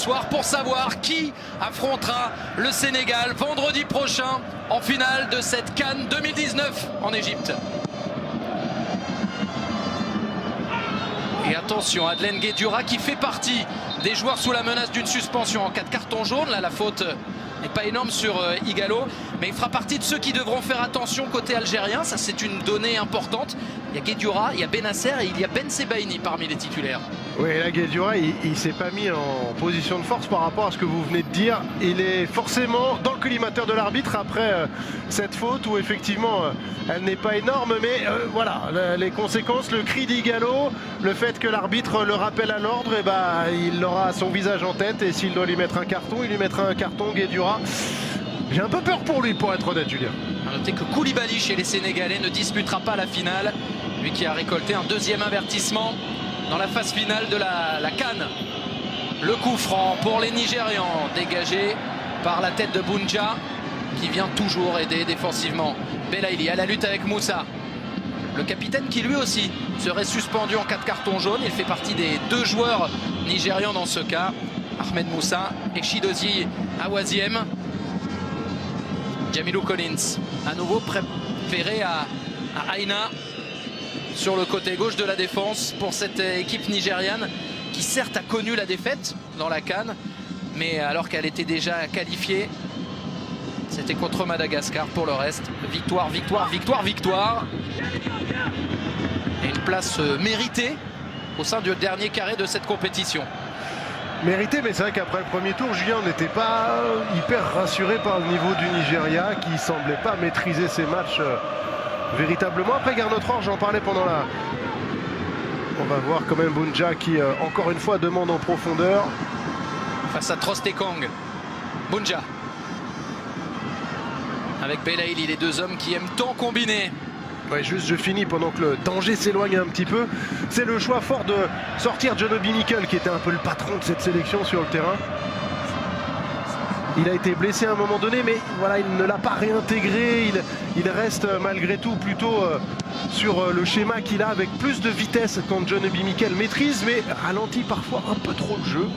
soir pour savoir qui affrontera le Sénégal vendredi prochain en finale de cette CAN 2019 en Égypte. Et attention, Adlen Guedioura qui fait partie des joueurs sous la menace d'une suspension en cas de carton jaune. Là, la faute n'est pas énorme sur Ighalo, mais il fera partie de ceux qui devront faire attention côté algérien. Ça, c'est une donnée importante. Il y a Guedioura, il y a Benasser et il y a Ben Sebaini parmi les titulaires. Oui, là, Guedioura, il ne s'est pas mis en position de force par rapport à ce que vous venez de dire. Il est forcément dans le collimateur de l'arbitre après cette faute où effectivement elle n'est pas énorme, mais voilà, les conséquences, le cri d'Ighalo, le fait que l'arbitre le rappelle à l'ordre, et ben, il aura son visage en tête et s'il doit lui mettre un carton, il lui mettra un carton. Guedioura, j'ai un peu peur pour lui, pour être honnête, Julien. A noter que Koulibaly chez les Sénégalais ne disputera pas la finale, lui qui a récolté un deuxième avertissement dans la phase finale de la CAN. Le coup franc pour les Nigérians, dégagé par la tête de Bounja, qui vient toujours aider défensivement. Belaïli à la lutte avec Moussa. Le capitaine qui lui aussi serait suspendu en cas de carton jaune. Il fait partie des deux joueurs nigérians dans ce cas. Ahmed Moussa et Chidozie Awaziem. Jamilou Collins à nouveau préféré à Aina sur le côté gauche de la défense pour cette équipe nigériane qui certes a connu la défaite dans la CAN, mais alors qu'elle était déjà qualifiée, c'était contre Madagascar. Pour le reste, victoire, victoire, victoire, victoire. Et une place méritée au sein du dernier carré de cette compétition. Mérité, mais c'est vrai qu'après le premier tour, Julien, on n'était pas hyper rassuré par le niveau du Nigeria qui semblait pas maîtriser ses matchs véritablement. Après Garnotror, j'en parlais pendant la... On va voir quand même Bounja qui, encore une fois, demande en profondeur. Face à Trostekong. Bounja. Avec Belaïli, les deux hommes qui aiment tant combiner. Ouais, juste je finis pendant que le danger s'éloigne un petit peu. C'est le choix fort de sortir John Obi Mikel, qui était un peu le patron de cette sélection sur le terrain. Il a été blessé à un moment donné, mais voilà, il ne l'a pas réintégré. Il reste malgré tout plutôt sur le schéma qu'il a, avec plus de vitesse quand John Obi Mikel maîtrise, mais ralentit parfois un peu trop le jeu.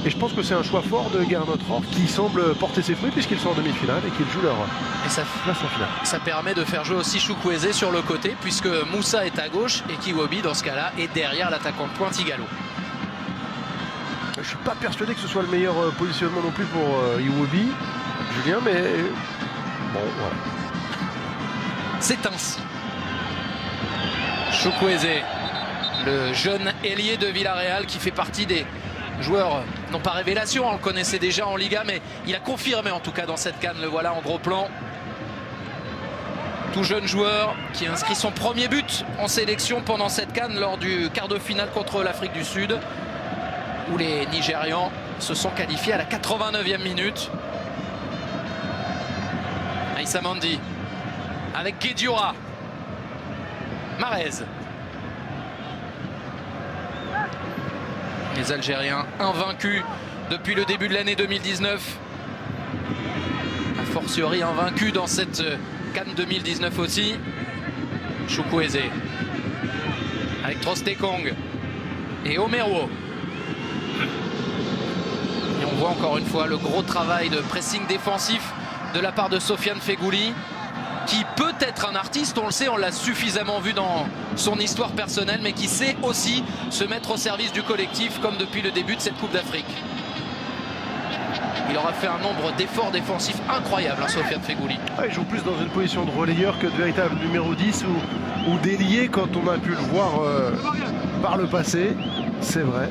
Et je pense que c'est un choix fort de Garnotror qui semble porter ses fruits puisqu'ils sont en demi-finale et qu'ils jouent leur place en finale. Ça permet de faire jouer aussi Chukwueze sur le côté, puisque Moussa est à gauche et Kiwobi dans ce cas-là est derrière l'attaquant de pointe Ighalo. Je suis pas persuadé que ce soit le meilleur positionnement non plus pour Iwobi, Julien, mais bon, voilà. C'est ainsi. Chukwueze, le jeune ailier de Villarreal qui fait partie des joueurs, non pas révélation, on le connaissait déjà en Liga, mais il a confirmé en tout cas dans cette CAN. Le voilà en gros plan. Tout jeune joueur qui a inscrit son premier but en sélection pendant cette CAN lors du quart de finale contre l'Afrique du Sud, où les Nigérians se sont qualifiés à la 89e minute. Aïssa Mandi avec Guedioura. Marez. Les Algériens invaincus depuis le début de l'année 2019. A fortiori invaincus dans cette CAN 2019 aussi. Chukwueze avec Trostekong et Omeruo. Et on voit encore une fois le gros travail de pressing défensif de la part de Sofiane Feghouli, qui peut être un artiste, on le sait, on l'a suffisamment vu dans son histoire personnelle, mais qui sait aussi se mettre au service du collectif, comme depuis le début de cette Coupe d'Afrique. Il aura fait un nombre d'efforts défensifs incroyables, hein, Sofiane Feghouli. Ah, il joue plus dans une position de relayeur que de véritable numéro 10 ou d'ailier, quand on a pu le voir par le passé, c'est vrai.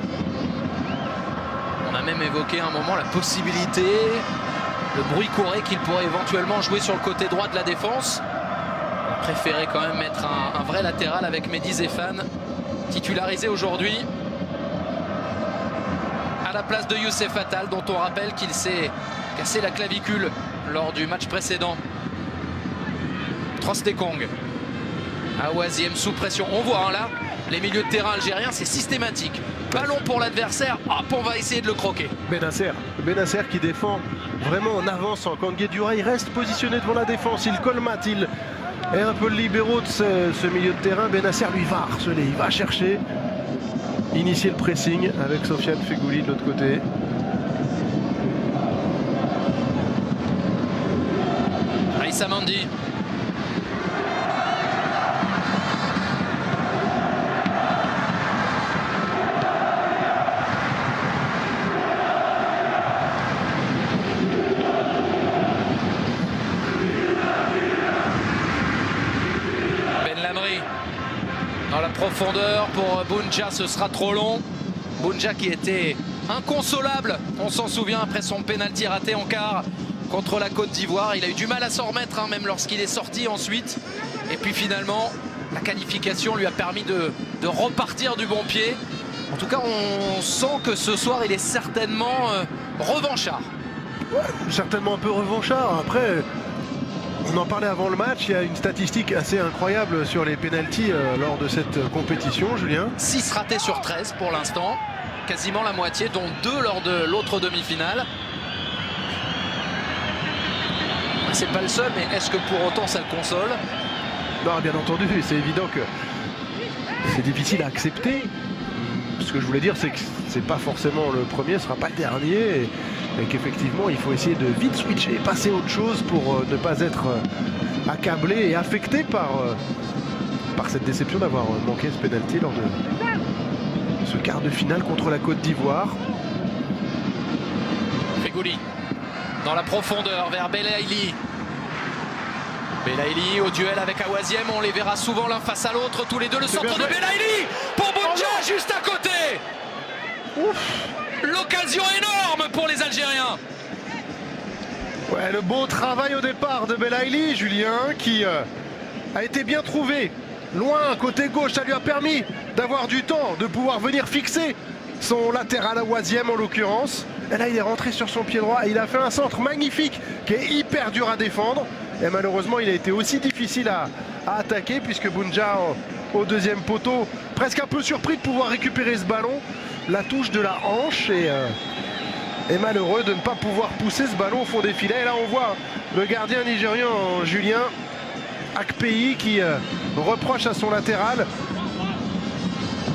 On a même évoqué à un moment la possibilité, le bruit courait qu'il pourrait éventuellement jouer sur le côté droit de la défense. On préférait quand même mettre un vrai latéral avec Mehdi Zéphane, titularisé aujourd'hui à la place de Youssef Attal, dont on rappelle qu'il s'est cassé la clavicule lors du match précédent. Trostekong. Awaziem sous pression. On voit hein, là, les milieux de terrain algériens, c'est systématique. Ballon pour l'adversaire, hop, on va essayer de le croquer. Benasser qui défend vraiment en avançant. Quand Guedioura il reste positionné devant la défense, il colmate, il est un peu le libéraux de ce milieu de terrain. Benasser lui va harceler, il va chercher, initier le pressing avec Sofiane Feghouli de l'autre côté. Aïssa Mandi. Dans la profondeur pour Bounja, ce sera trop long. Bounja qui était inconsolable, on s'en souvient, après son pénalty raté en quart contre la Côte d'Ivoire. Il a eu du mal à s'en remettre, hein, même lorsqu'il est sorti ensuite. Et puis finalement, la qualification lui a permis de repartir du bon pied. En tout cas, on sent que ce soir, il est certainement revanchard. Ouais, certainement un peu revanchard. Après, on en parlait avant le match, il y a une statistique assez incroyable sur les pénaltys lors de cette compétition, Julien. 6 ratés sur 13 pour l'instant, quasiment la moitié, dont 2 lors de l'autre demi-finale. C'est pas le seul, mais est-ce que pour autant ça le console? Non, bien entendu, c'est évident que c'est difficile à accepter. Ce que je voulais dire, c'est que c'est pas forcément le premier, ce sera pas le dernier. Et qu'effectivement, il faut essayer de vite switcher et passer à autre chose pour ne pas être accablé et affecté par cette déception d'avoir manqué ce pénalty lors de ce quart de finale contre la Côte d'Ivoire. Fegouli dans la profondeur vers Belaïli. Belaïli au duel avec Awaziem, on les verra souvent l'un face à l'autre, tous les deux. Le centre de Belaïli pour Bounja, juste à côté. Ouf. L'occasion énorme pour les Algériens. Ouais, le beau travail au départ de Belaïli, Julien, qui a été bien trouvé. Loin, côté gauche, ça lui a permis d'avoir du temps, de pouvoir venir fixer son latéral à Awaziem en l'occurrence. Et là, il est rentré sur son pied droit et il a fait un centre magnifique qui est hyper dur à défendre. Et malheureusement, il a été aussi difficile à attaquer puisque Bounja, au deuxième poteau, presque un peu surpris de pouvoir récupérer ce ballon, la touche de la hanche et malheureux de ne pas pouvoir pousser ce ballon au fond des filets. Et là, on voit le gardien nigérian, Julien Akpeyi, qui reproche à son latéral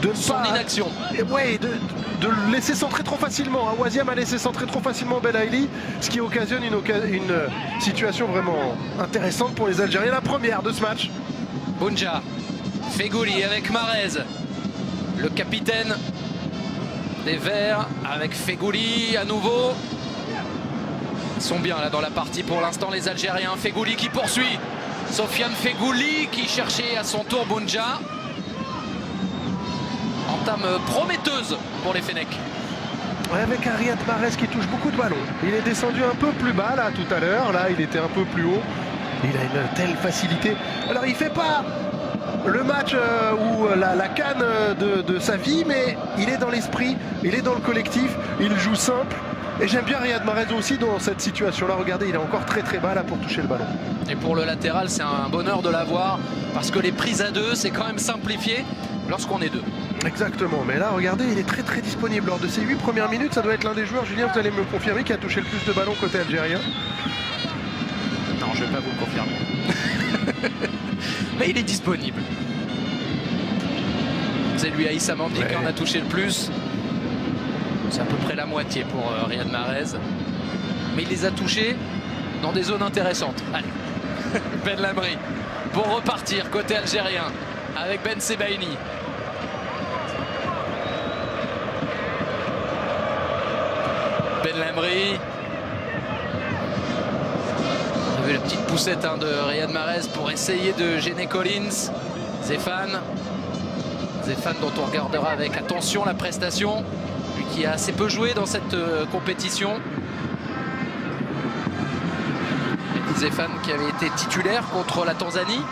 de ne son inaction. Ouais, de le laisser centrer trop facilement. Awaziem a laissé centrer trop facilement Belaïli, ce qui occasionne une situation vraiment intéressante pour les Algériens. La première de ce match. Bounja, Fegouli avec Mahrez, le capitaine des Verts avec Fegouli à nouveau. Ils sont bien là dans la partie pour l'instant, les Algériens. Fegouli qui poursuit. Sofiane Fegouli qui cherchait à son tour Bounja. Entame prometteuse pour les Fennecs. Ouais, avec un Riyad Mahrez qui touche beaucoup de ballons. Il est descendu un peu plus bas là tout à l'heure. Là, il était un peu plus haut. Il a une telle facilité. Alors, il fait pas le match ou la canne de sa vie, mais il est dans l'esprit, il est dans le collectif, il joue simple. Et j'aime bien Riyad Mahrez aussi dans cette situation-là. Regardez, il est encore très très bas là pour toucher le ballon. Et pour le latéral, c'est un bonheur de l'avoir parce que les prises à deux, c'est quand même simplifié lorsqu'on est deux. Exactement, mais là, regardez, il est très très disponible. Lors de ces 8 premières minutes, ça doit être l'un des joueurs, Julien, vous allez me le confirmer, qui a touché le plus de ballons côté algérien. Non, je ne vais pas vous le confirmer. Mais il est disponible. C'est lui, Aïssa Mandi, qui en a touché le plus. C'est à peu près la moitié pour Riyad Mahrez. Mais il les a touchés dans des zones intéressantes. Allez, Ben Lamri pour repartir côté algérien avec Ben Sebaini. Ben Lamri. On a vu la petite poussette de Riyad Mahrez pour essayer de gêner Collins. Zéphane dont on regardera avec attention la prestation. Lui qui a assez peu joué dans cette compétition. Zéphane qui avait été titulaire contre la Tanzanie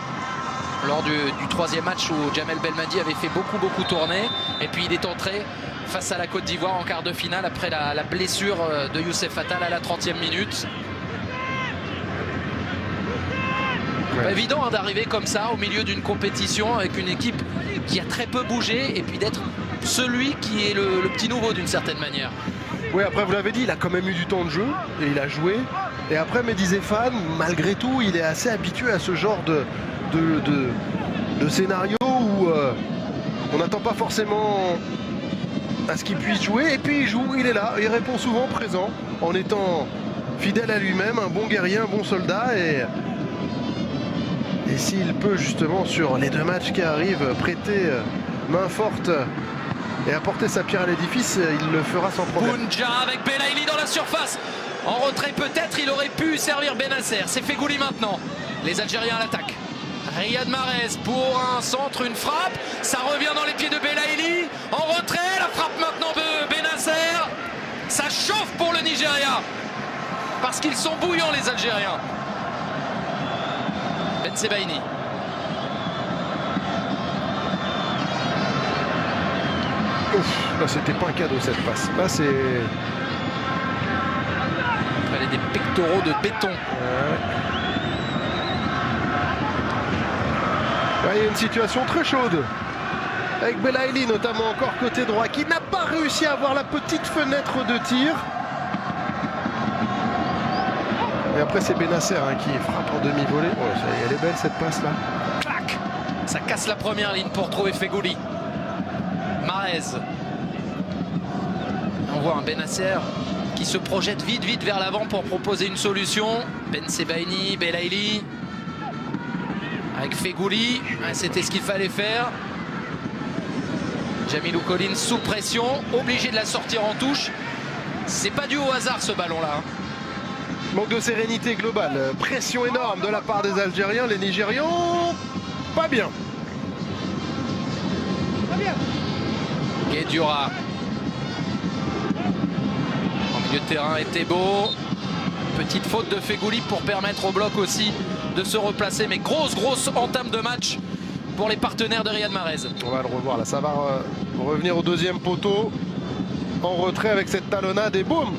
lors du troisième match où Djamel Belmadi avait fait beaucoup tourner. Et puis il est entré face à la Côte d'Ivoire en quart de finale après la blessure de Youssef Attal à la 30e minute. Pas évident d'arriver comme ça au milieu d'une compétition avec une équipe qui a très peu bougé et puis d'être celui qui est le petit nouveau d'une certaine manière. Oui, après vous l'avez dit, il a quand même eu du temps de jeu et il a joué. Et après Mehdi Zéphane, malgré tout, il est assez habitué à ce genre de scénario où on n'attend pas forcément à ce qu'il puisse jouer. Et puis il joue, il est là, il répond souvent présent en étant fidèle à lui-même, un bon guerrier, un bon soldat. Et Et s'il peut justement sur les 2 matchs qui arrivent prêter main forte et apporter sa pierre à l'édifice, il le fera sans problème. Bounja avec Belaïli dans la surface. En retrait peut-être, il aurait pu servir Benasser. C'est Fegouli maintenant. Les Algériens à l'attaque. Riyad Mahrez pour un centre, une frappe. Ça revient dans les pieds de Belaïli. En retrait, la frappe maintenant de Benasser. Ça chauffe pour le Nigeria. Parce qu'ils sont bouillants les Algériens. Ben Sebaini. Ouf, là c'était pas un cadeau cette passe. Là c'est... Elle est des pectoraux de béton. Là, il y a une situation très chaude. Avec Belaïli notamment encore côté droit qui n'a pas réussi à avoir la petite fenêtre de tir. Et après c'est Benasser qui frappe en demi-volée. Oh, elle est belle cette passe là. Clac. Ça casse la première ligne pour trouver Fegouli. Mahrez. On voit un Benasser qui se projette vite vers l'avant pour proposer une solution. Ben Sebaini, Belaïli. Avec Fegouli. C'était ce qu'il fallait faire. Jamilou Collins sous pression, obligé de la sortir en touche. C'est pas dû au hasard ce ballon-là. Manque de sérénité globale, pression énorme de la part des Algériens. Les Nigérians, pas bien. Guedioura. En milieu de terrain, était beau. Petite faute de Fegouli pour permettre au bloc aussi de se replacer. Mais grosse entame de match pour les partenaires de Riyad Mahrez. On va le revoir là, ça va revenir au 2e poteau. En retrait avec cette talonnade et boum,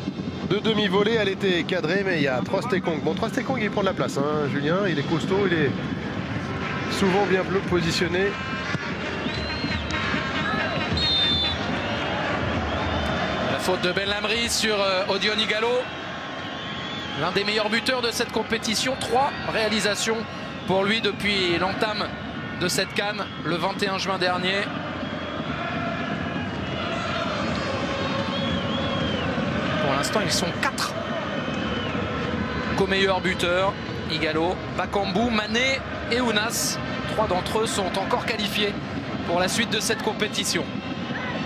de demi-volée, elle était cadrée, mais il y a Trostekong. Bon, Trostekong il prend de la place, Julien, il est costaud, il est souvent bien positionné. La faute de Ben Lamri sur Odion Ighalo. L'un des meilleurs buteurs de cette compétition. 3 réalisations pour lui depuis l'entame de cette CAN le 21 juin dernier. Pour l'instant, ils sont 4 co-meilleurs buteurs. Ighalo, Bakambu, Mané et Ounas. 3 d'entre eux sont encore qualifiés pour la suite de cette compétition.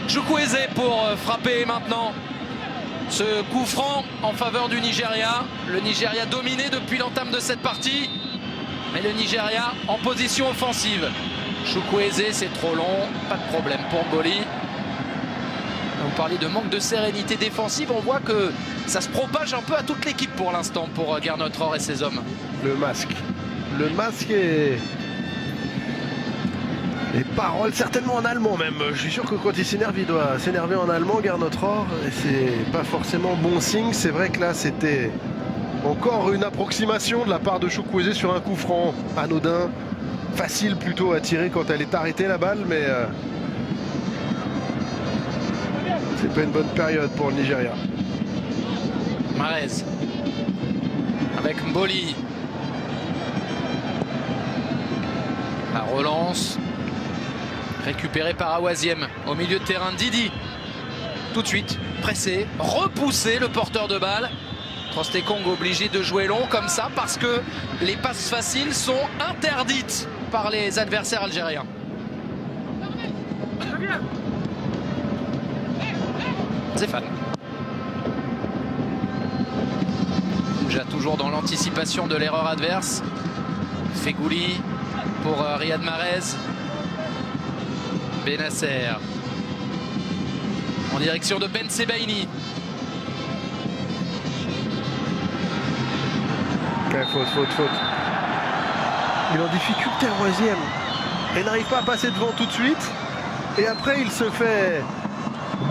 Chukwueze pour frapper maintenant ce coup franc en faveur du Nigeria. Le Nigeria dominé depuis l'entame de cette partie. Mais le Nigeria en position offensive. Chukwueze, c'est trop long, pas de problème pour Mboli. Vous parlez de manque de sérénité défensive, on voit que ça se propage un peu à toute l'équipe pour l'instant pour Gernot Rohr et ses hommes. Le masque est... Les paroles certainement en allemand même. Je suis sûr que quand il s'énerve, il doit s'énerver en allemand, Gernot Rohr. Et c'est pas forcément bon signe. C'est vrai que là, c'était encore une approximation de la part de Chukwueze sur un coup franc anodin. Facile plutôt à tirer quand elle est arrêtée la balle, mais c'est pas une bonne période pour le Nigeria. Mahrez avec Mboli. La relance récupérée par Awaziem au milieu de terrain. Didi tout de suite pressé, repoussé le porteur de balle. Trostekong obligé de jouer long comme ça parce que les passes faciles sont interdites par les adversaires algériens. Zéphane. Déjà toujours dans l'anticipation de l'erreur adverse. Fegouli pour Riyad Mahrez. Benasser en direction de Ben Sebaini. Faute. Il est en difficulté à Awaziem. Il n'arrive pas à passer devant tout de suite. Et après, il se fait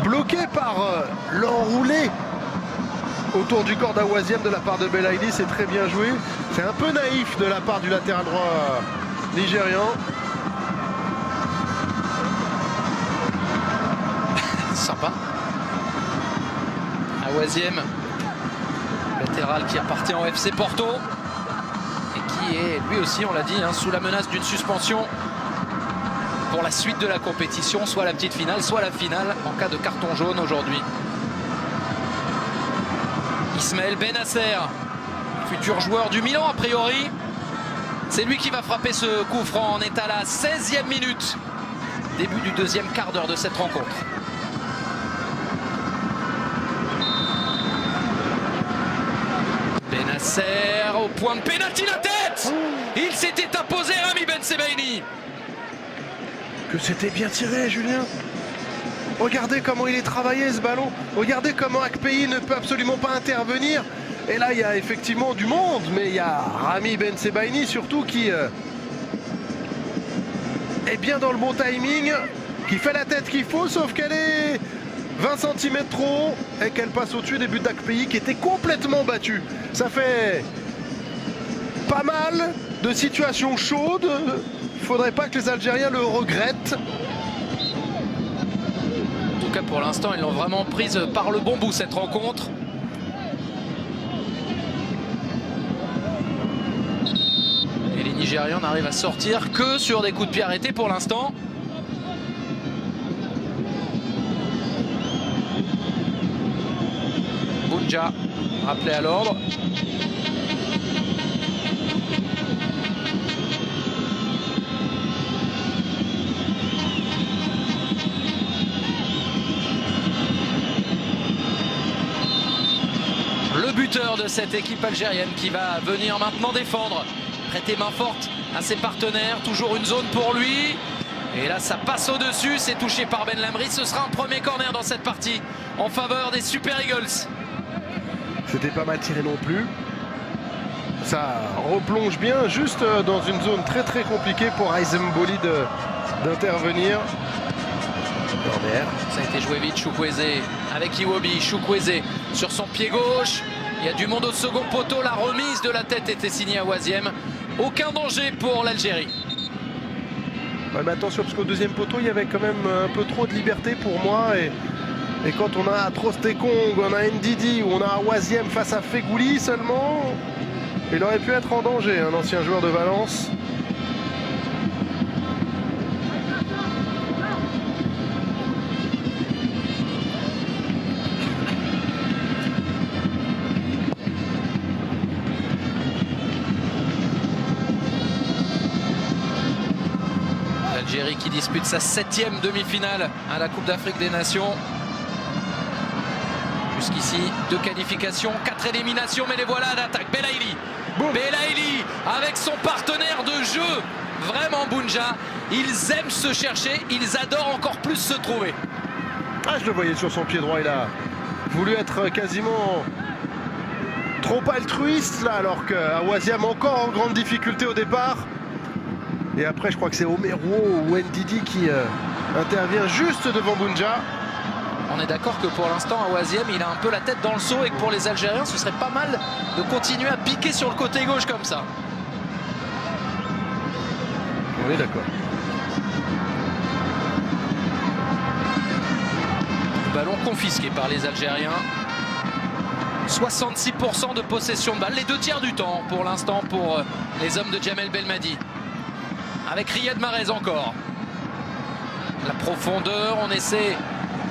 bloquer par l'enroulé autour du corps d'Awaziem de la part de Belaïli. C'est très bien joué. C'est un peu naïf de la part du latéral droit nigérian. Sympa. Awaziem, latéral qui appartient au FC Porto et qui est lui aussi, on l'a dit, sous la menace d'une suspension pour la suite de la compétition, soit la petite finale, soit la finale en cas de carton jaune aujourd'hui. Ismaël Benasser, futur joueur du Milan a priori. C'est lui qui va frapper ce coup franc. On est à la 16e minute. Début du deuxième quart d'heure de cette rencontre. Benasser au point de pénalty, la tête. Il s'était imposé Rami Bensebaini. Que c'était bien tiré, Julien. Regardez comment il est travaillé ce ballon. Regardez comment Akpeyi ne peut absolument pas intervenir. Et là, il y a effectivement du monde, mais il y a Rami Bensebaini surtout qui est bien dans le bon timing, qui fait la tête qu'il faut, sauf qu'elle est 20 cm trop haut et qu'elle passe au-dessus des buts d'Akpeyi qui était complètement battu. Ça fait pas mal de situations chaudes. Il faudrait pas que les Algériens le regrettent. En tout cas, pour l'instant, ils l'ont vraiment prise par le bon bout, cette rencontre. Et les Nigérians n'arrivent à sortir que sur des coups de pied arrêtés pour l'instant. Bounja, rappelé à l'ordre. Le buteur de cette équipe algérienne qui va venir maintenant défendre, prêter main forte à ses partenaires, toujours une zone pour lui. Et là ça passe au-dessus, c'est touché par Ben Lamri. Ce sera un premier corner dans cette partie en faveur des Super Eagles. C'était pas mal tiré non plus. Ça replonge bien, juste dans une zone très très compliquée pour Aizemboli d'intervenir. Corner. Ça a été joué vite, Chukwueze avec Iwobi. Chukwueze sur son pied gauche. Il y a du monde au second poteau. La remise de la tête était signée à Waziem. Aucun danger pour l'Algérie. Ouais, mais attention, parce qu'au deuxième poteau, il y avait quand même un peu trop de liberté pour moi. Et quand on a Trostekong, on a Ndidi, ou on a Waziem face à Fegouli seulement, il aurait pu être en danger, un ancien joueur de Valence. L'Algérie qui dispute sa 7e demi-finale à la Coupe d'Afrique des Nations. Jusqu'ici, 2 qualifications, 4 éliminations, mais les voilà à l'attaque. Belaïli. Belaïli avec son partenaire de jeu. Vraiment, Bounja, ils aiment se chercher, ils adorent encore plus se trouver. Ah, je le voyais sur son pied droit, il a voulu être quasiment trop altruiste là, alors qu'Awaziem encore en grande difficulté au départ. Et après, je crois que c'est Omero ou Ndidi qui intervient juste devant Bounja. On est d'accord que pour l'instant, Awaziem, il a un peu la tête dans le seau et que pour les Algériens, ce serait pas mal de continuer à piquer sur le côté gauche comme ça. On est d'accord. Ballon confisqué par les Algériens. 66% de possession de balle, les 2 tiers du temps pour l'instant pour les hommes de Djamel Belmadi. Avec Riyad Mahrez encore. La profondeur, on essaie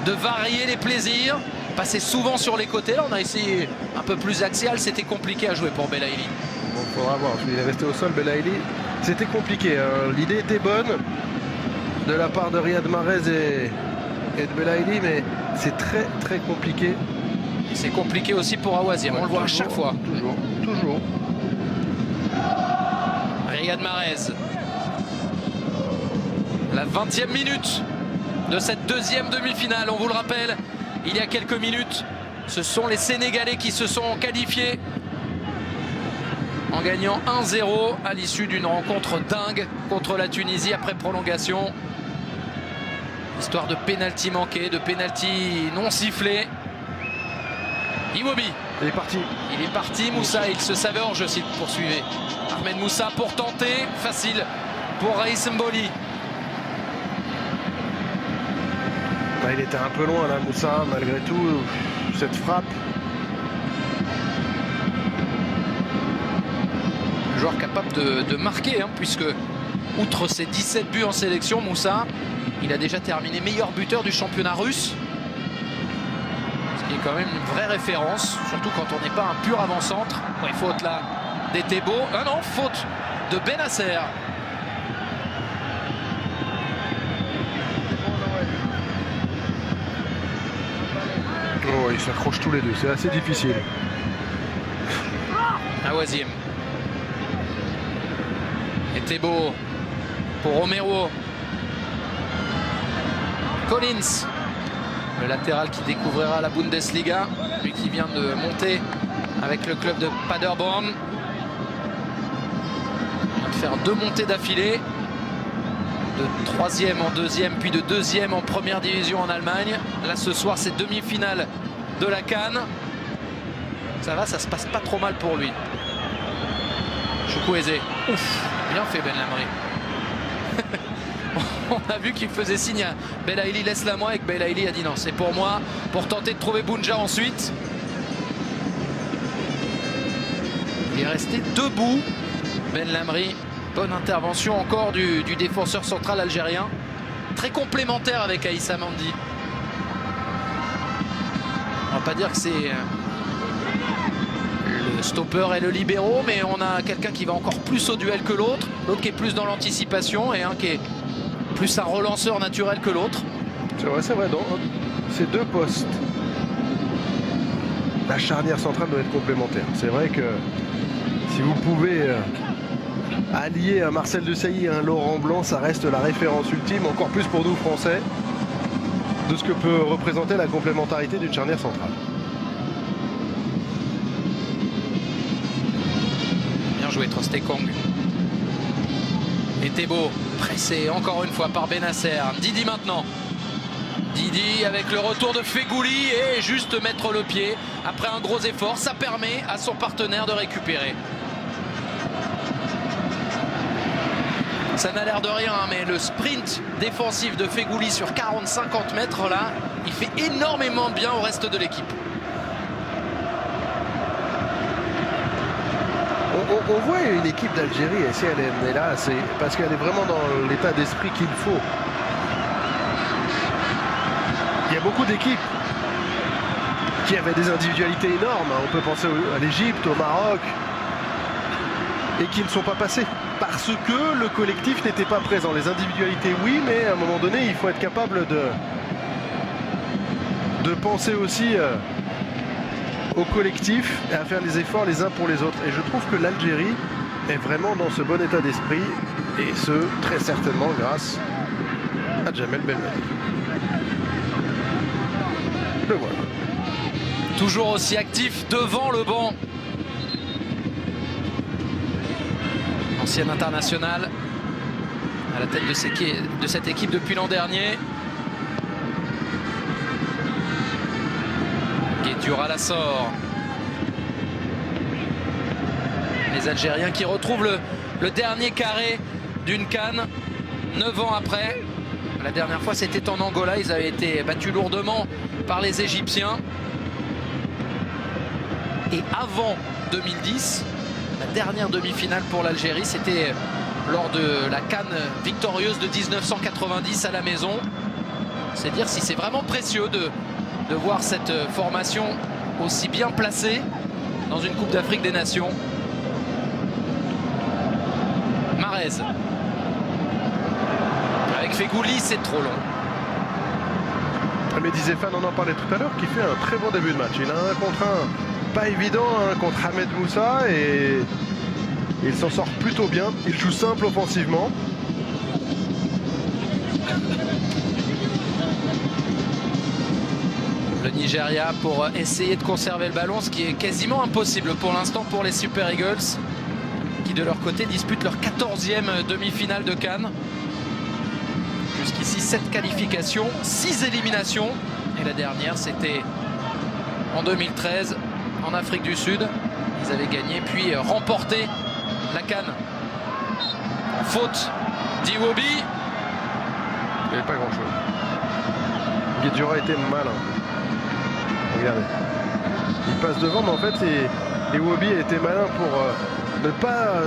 de varier les plaisirs. Passer souvent sur les côtés. Là, on a essayé un peu plus axial. C'était compliqué à jouer pour Belaïli. Bon, il faudra voir. Il est resté au sol, Belaïli. C'était compliqué. Hein. L'idée était bonne de la part de Riyad Mahrez et de Belaïli, mais c'est très très compliqué. C'est compliqué aussi pour Awaziem. Ouais, on le voit à chaque fois. Toujours. Riyad Mahrez. La 20e minute de cette 2e demi-finale. On vous le rappelle, il y a quelques minutes, ce sont les Sénégalais qui se sont qualifiés en gagnant 1-0 à l'issue d'une rencontre dingue contre la Tunisie après prolongation. Histoire de pénalty manqué, de pénalty non sifflé. Iwobi. Il est parti. Il est parti, Moussa. Il se savait hors jeu s'il poursuivait. Ahmed Moussa pour tenter. Facile pour Raïs Mboli. Il était un peu loin là, Moussa, malgré tout, cette frappe. Un joueur capable de marquer, hein, puisque, outre ses 17 buts en sélection, Moussa, il a déjà terminé meilleur buteur du championnat russe. Ce qui est quand même une vraie référence, surtout quand on n'est pas un pur avant-centre. Ouais, faute là d'Etebo. Ah non, faute de Bennacer. Oh, ils s'accrochent tous les deux, c'est assez difficile. Awazim. Et Thébault pour Romero. Collins, le latéral qui découvrira la Bundesliga, lui qui vient de monter avec le club de Paderborn. Il vient de faire 2 montées d'affilée, de 3e en 2e puis de 2e en première division en Allemagne. Là ce soir c'est demi-finale de la CAN. Ça va, ça se passe pas trop mal pour lui. Chukwueze. Ouf, bien fait Ben Lamry. On a vu qu'il faisait signe à Belaïli, laisse-la moi, et que Belaïli a dit non, c'est pour moi, pour tenter de trouver Bounja ensuite. Il est resté debout, Ben Lamry. Bonne intervention encore du défenseur central algérien. Très complémentaire avec Aïssa Mandi. On va pas dire que c'est le stopper et le libéraux, mais on a quelqu'un qui va encore plus au duel que l'autre. L'autre qui est plus dans l'anticipation et un qui est plus un relanceur naturel que l'autre. C'est vrai, dans ces 2 postes, la charnière centrale doit être complémentaire. C'est vrai que si vous pouvez allier un Marcel Desailly et un Laurent Blanc, ça reste la référence ultime, encore plus pour nous Français, de ce que peut représenter la complémentarité d'une charnière centrale. Bien joué Trostekong. Et Thébault, pressé encore une fois par Bennacer. Didi maintenant. Didi avec le retour de Fegouli et juste mettre le pied après un gros effort. Ça permet à son partenaire de récupérer. Ça n'a l'air de rien, mais le sprint défensif de Fegouli sur 40-50 mètres là, il fait énormément de bien au reste de l'équipe. On voit une équipe d'Algérie, et si elle est là, c'est parce qu'elle est vraiment dans l'état d'esprit qu'il faut. Il y a beaucoup d'équipes qui avaient des individualités énormes. On peut penser à l'Égypte, au Maroc, et qui ne sont pas passées. Parce que le collectif n'était pas présent. Les individualités, oui, mais à un moment donné, il faut être capable de penser aussi au collectif et à faire les efforts les uns pour les autres. Et je trouve que l'Algérie est vraiment dans ce bon état d'esprit, et ce, très certainement grâce à Djamel Belmadi. Le voilà. Toujours aussi actif devant le banc. Ancien international à la tête de cette équipe depuis l'an dernier. Guédioura la sort. Les Algériens qui retrouvent le dernier carré d'une CAN 9 ans après. La dernière fois c'était en Angola, ils avaient été battus lourdement par les Égyptiens. Et avant 2010, la dernière demi-finale pour l'Algérie, c'était lors de la CAN victorieuse de 1990 à la maison. C'est dire si c'est vraiment précieux de voir cette formation aussi bien placée dans une Coupe d'Afrique des Nations. Mahrez. Avec Fegouli, c'est trop long. Mais disait Fan, on en parlait tout à l'heure, qui fait un très bon début de match. Il a un contre un pas évident contre Ahmed Moussa et il s'en sort plutôt bien. Il joue simple offensivement. Le Nigeria pour essayer de conserver le ballon, ce qui est quasiment impossible pour l'instant pour les Super Eagles, qui de leur côté disputent leur 14e demi-finale de CAN. Jusqu'ici 7 qualifications, 6 éliminations, et la dernière c'était en 2013 en Afrique du Sud. Ils avaient gagné puis remporté la CAN. Faute d'Iwobi. Il n'y avait pas grand chose. Guédioura était malin. Regardez. Il passe devant, mais en fait Iwobi était malin pour ne pas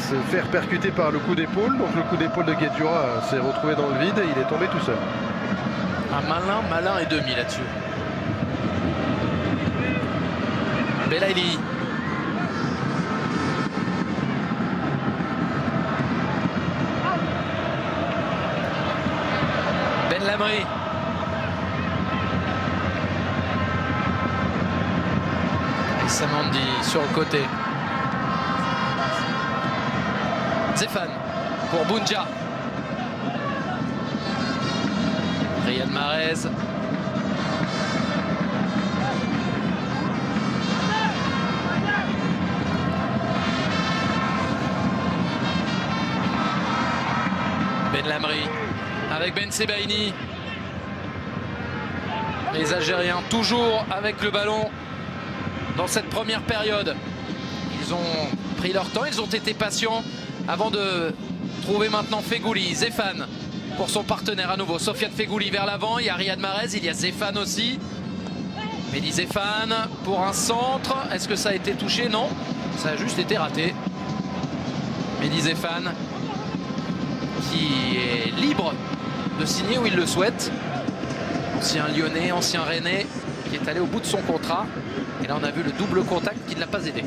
se faire percuter par le coup d'épaule. Donc le coup d'épaule de Guédioura s'est retrouvé dans le vide et il est tombé tout seul. Un malin et demi là-dessus. Belaïli. Lamry. Et Samandi sur le côté. Zéphane pour Bounja. Riyad Mahrez. Ben Lamry avec Ben Sebaini. Les Algériens toujours avec le ballon dans cette première période. Ils ont pris leur temps, ils ont été patients avant de trouver maintenant Fegouli. Zéphane pour son partenaire à nouveau. Sofiane Fegouli vers l'avant. Il y a Riyad Mahrez, il y a Zéphane aussi. Mehdi Zéphane pour un centre. Est-ce que ça a été touché? Non, ça a juste été raté. Mehdi Zéphane qui est libre de signer où il le souhaite. Ancien Lyonnais, ancien Rennais, qui est allé au bout de son contrat. Et là on a vu le double contact qui ne l'a pas aidé.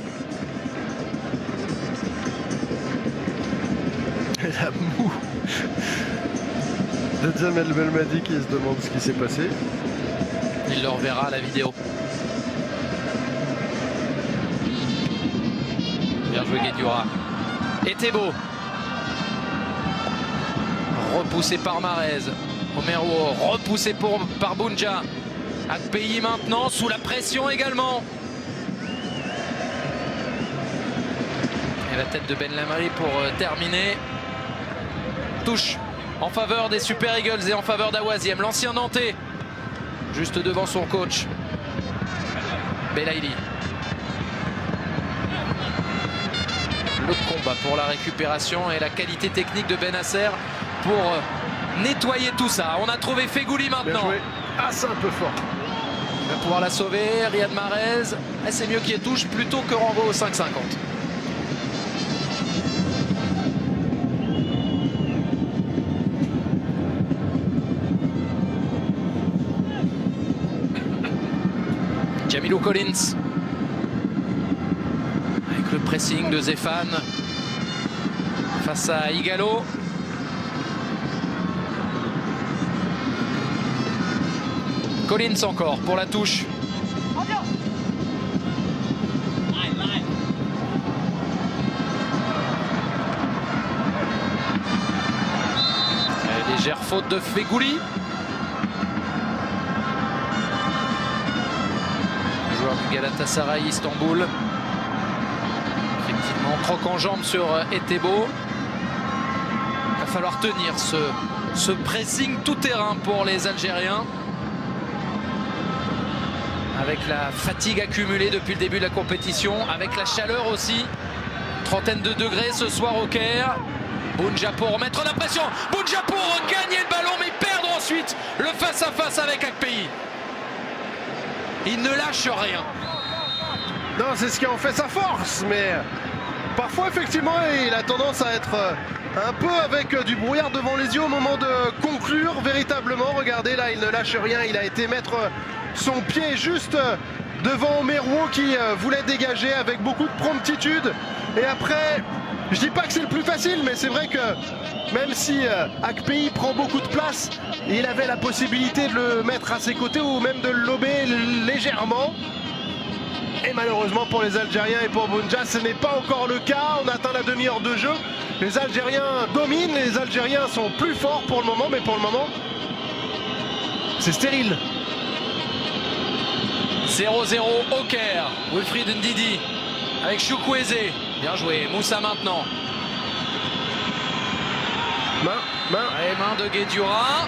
La moue de Jamel Belmadi qui se demande ce qui s'est passé. Il le reverra à la vidéo. Bien joué Guedioura. Et Thébault. Repoussé par Mahrez. Omeruo repoussé par Bounja. Akpeyi maintenant sous la pression également. Et la tête de Ben Lamry pour terminer. Touche en faveur des Super Eagles et en faveur d'Awaziem, l'ancien Nantais, juste devant son coach. Belaïli. Le combat pour la récupération et la qualité technique de Benasser pour nettoyer tout ça. On a trouvé Fegouli maintenant. Ah, c'est un peu fort. Il va pouvoir la sauver. Riyad Mahrez. C'est mieux qu'il touche plutôt que renvoi au 5,50. Jamilou Collins avec le pressing de Zéphane face à Igalo. Collins encore pour la touche. Légère faute de Fegouli. Joueur du Galatasaray Istanbul. Effectivement, croque en jambe sur Etebo. Il va falloir tenir ce pressing tout terrain pour les Algériens. Avec la fatigue accumulée depuis le début de la compétition, avec la chaleur aussi. Trentaine de degrés ce soir au Caire. Bounja pour remettre la pression. Bounja pour gagner le ballon, mais perdre ensuite le face-à-face avec Akpeyi. Il ne lâche rien. Non, c'est ce qui en fait sa force, mais parfois effectivement il a tendance à être un peu avec du brouillard devant les yeux au moment de conclure véritablement. Regardez là, il ne lâche rien, il a été mettre son pied juste devant Omeruo qui voulait dégager avec beaucoup de promptitude. Et après, je dis pas que c'est le plus facile, mais c'est vrai que même si Akpeyi prend beaucoup de place, il avait la possibilité de le mettre à ses côtés ou même de le lober légèrement. Et malheureusement pour les Algériens et pour Bounja, ce n'est pas encore le cas. On atteint la demi-heure de jeu. Les Algériens dominent, les Algériens sont plus forts pour le moment, mais pour le moment, c'est stérile. 0-0 au Caire. Wilfried Ndidi avec Chukwueze. Bien joué. Moussa maintenant. Main de Guedioura.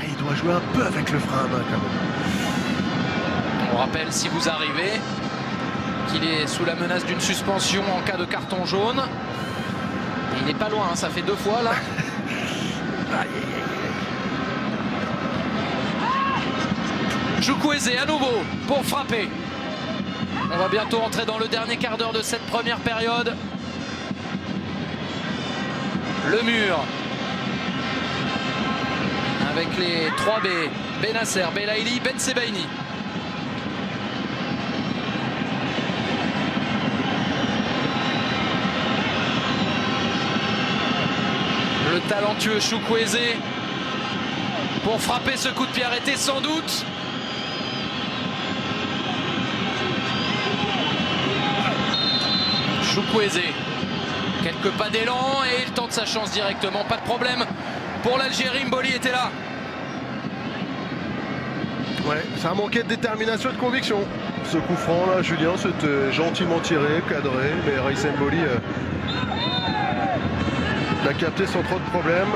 Il doit jouer un peu avec le frein à main quand même. On rappelle, si vous arrivez, qu'il est sous la menace d'une suspension en cas de carton jaune. Et il n'est pas loin, hein, ça fait 2 fois là. Chukwueze à nouveau pour frapper. On va bientôt entrer dans le dernier quart d'heure de cette première période. Le mur. Avec les 3B. Benasser, Belaïli, Ben Sebaini. talentueux Chukwueze pour frapper ce coup de pied arrêté sans doute. Chukwueze, quelques pas d'élan et il tente sa chance directement, pas de problème pour l'Algérie. Mboli était là. Ouais, ça a manqué de détermination et de conviction. Ce coup franc là, Julien, c'était gentiment tiré, cadré, mais Raïs Mboli l'a capté sans trop de problèmes.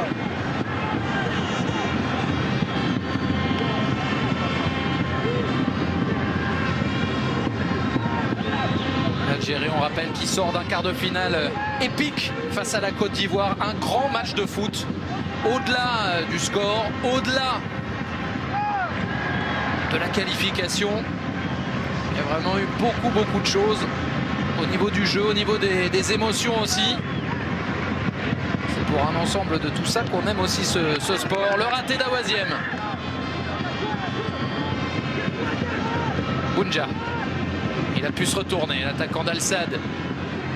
L'Algérie, on rappelle, qui sort d'un quart de finale épique face à la Côte d'Ivoire. Un grand match de foot, au-delà du score, au-delà de la qualification. Il y a vraiment eu beaucoup de choses au niveau du jeu, au niveau des émotions aussi. C'est pour un ensemble de tout ça qu'on aime aussi ce sport. Le raté d'Awaziem. Bounja. Il a pu se retourner, l'attaquant d'Al-Sadd.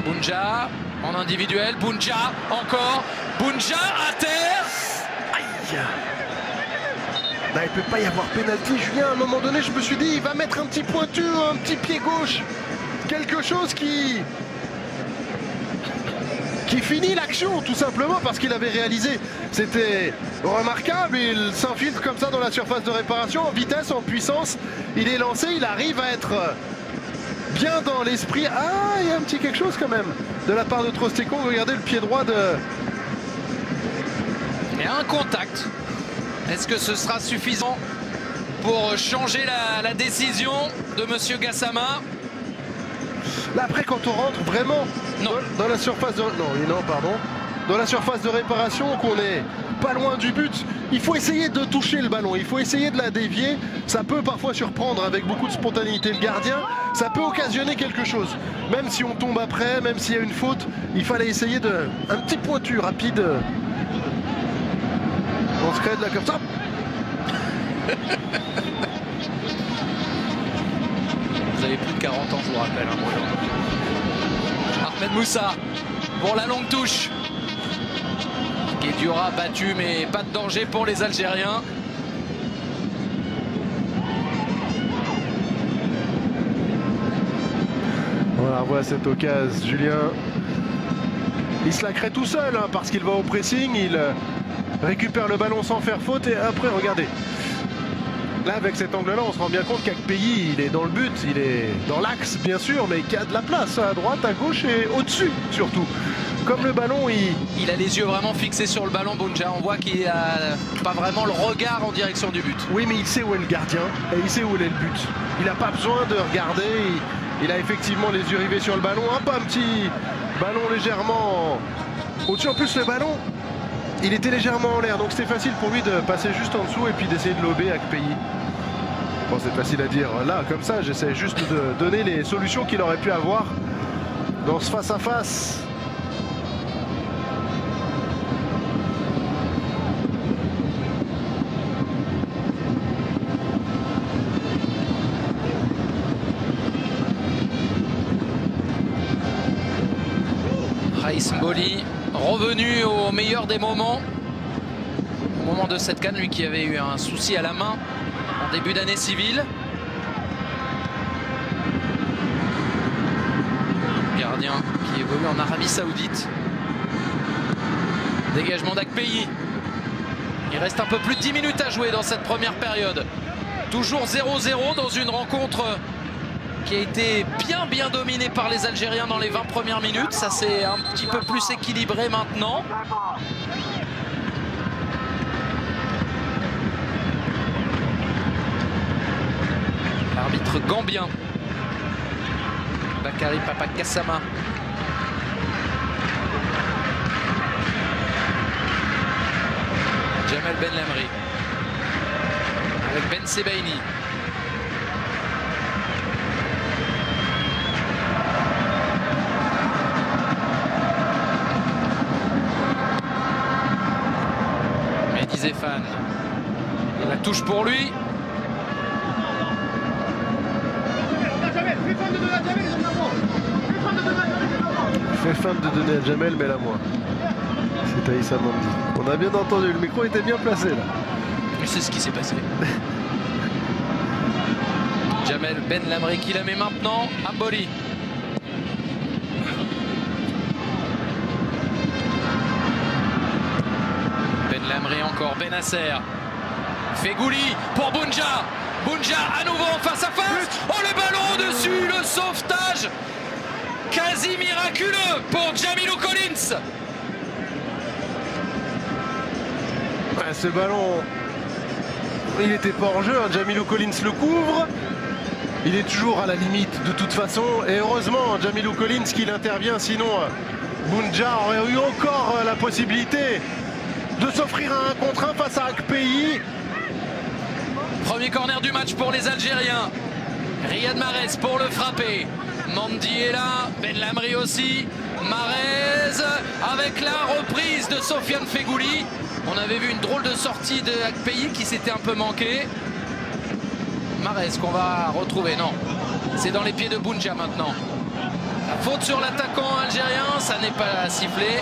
Bounja en individuel. Bounja encore. Bounja à terre. Aïe. Là, il ne peut pas y avoir pénalty, Julien. À un moment donné, je me suis dit, il va mettre un petit pointu, un petit pied gauche. Quelque chose qui finit l'action, tout simplement, parce qu'il avait réalisé. C'était remarquable. Il s'infiltre comme ça dans la surface de réparation, en vitesse, en puissance. Il est lancé, il arrive à être bien dans l'esprit. Ah, il y a un petit quelque chose quand même de la part de Trostekong. Regardez le pied droit de... Il y a un contact. Est-ce que ce sera suffisant pour changer la décision de Monsieur Gassama? Là, après, quand on rentre vraiment dans la surface de... Dans la surface de réparation, qu'on est pas loin du but, il faut essayer de toucher le ballon, il faut essayer de la dévier. Ça peut parfois surprendre avec beaucoup de spontanéité le gardien. Ça peut occasionner quelque chose. Même si on tombe après, même s'il y a une faute, il fallait essayer de... Un petit pointu rapide. On se crée de là comme ça. Vous avez plus de 40 ans, je vous rappelle. Ahmed Moussa pour la longue touche. Guedioura battu, mais pas de danger pour les Algériens. Voilà cette occasion, Julien. Il se la crée tout seul hein, parce qu'il va au pressing, il récupère le ballon sans faire faute et après, regardez. Là, avec cet angle-là, on se rend bien compte qu'Akpeyi, il est dans le but, il est dans l'axe, bien sûr, mais qu'il y a de la place à droite, à gauche et au-dessus, surtout. Comme le ballon, il a les yeux vraiment fixés sur le ballon, Bounja. On voit qu'il n'a pas vraiment le regard en direction du but. Oui, mais il sait où est le gardien et il sait où est le but. Il n'a pas besoin de regarder. Il a effectivement les yeux rivés sur le ballon. Un petit ballon légèrement au-dessus. En plus, le ballon, il était légèrement en l'air. Donc, c'était facile pour lui de passer juste en dessous et puis d'essayer de lober Akpeyi. Bon, c'est facile à dire. Là, comme ça, j'essaie juste de donner les solutions qu'il aurait pu avoir dans ce face-à-face. Raïs Mboli revenu au meilleur des moments. Au moment de cette CAN, lui qui avait eu un souci à la main en début d'année civile. Gardien qui évolue en Arabie Saoudite. Dégagement d'Akpeyi. Il reste un peu plus de 10 minutes à jouer dans cette première période. Toujours 0-0 dans une rencontre qui a été bien dominée par les Algériens dans les 20 premières minutes. Ça s'est un petit peu plus équilibré maintenant. L'arbitre gambien, Bakary Papa Gassama. Jamel Ben Lamri avec Ben Sebaini. Mehdi Zéphane. La touche pour lui. Fait fin de donner à Jamel, mais là moi. C'est Aïssa Mandi. On a bien entendu, le micro était bien placé là. Mais c'est ce qui s'est passé. Jamel Benlamri qui la met maintenant. Amboli. Benlamri encore, Benasser. Fegouli pour Bounja. Bounja à nouveau en face à face. Oh, le ballon dessus, le sauvetage quasi miraculeux pour Jamilou Collins. Ouais, ce ballon, il n'était pas en jeu, hein. Jamilou Collins le couvre. Il est toujours à la limite de toute façon. Et heureusement, Jamilou Collins qu'il intervient, sinon Bounja aurait eu encore la possibilité de s'offrir un 1 contre 1 face à Akpeyi. Premier corner du match pour les Algériens. Riyad Mahrez pour le frapper. Mandi est là, Benlamri aussi. Mahrez avec la reprise de Sofiane Fegouli. On avait vu une drôle de sortie de Akpeyi qui s'était un peu manqué. Mahrez qu'on va retrouver, non. C'est dans les pieds de Bounja maintenant. La faute sur l'attaquant algérien, ça n'est pas sifflé.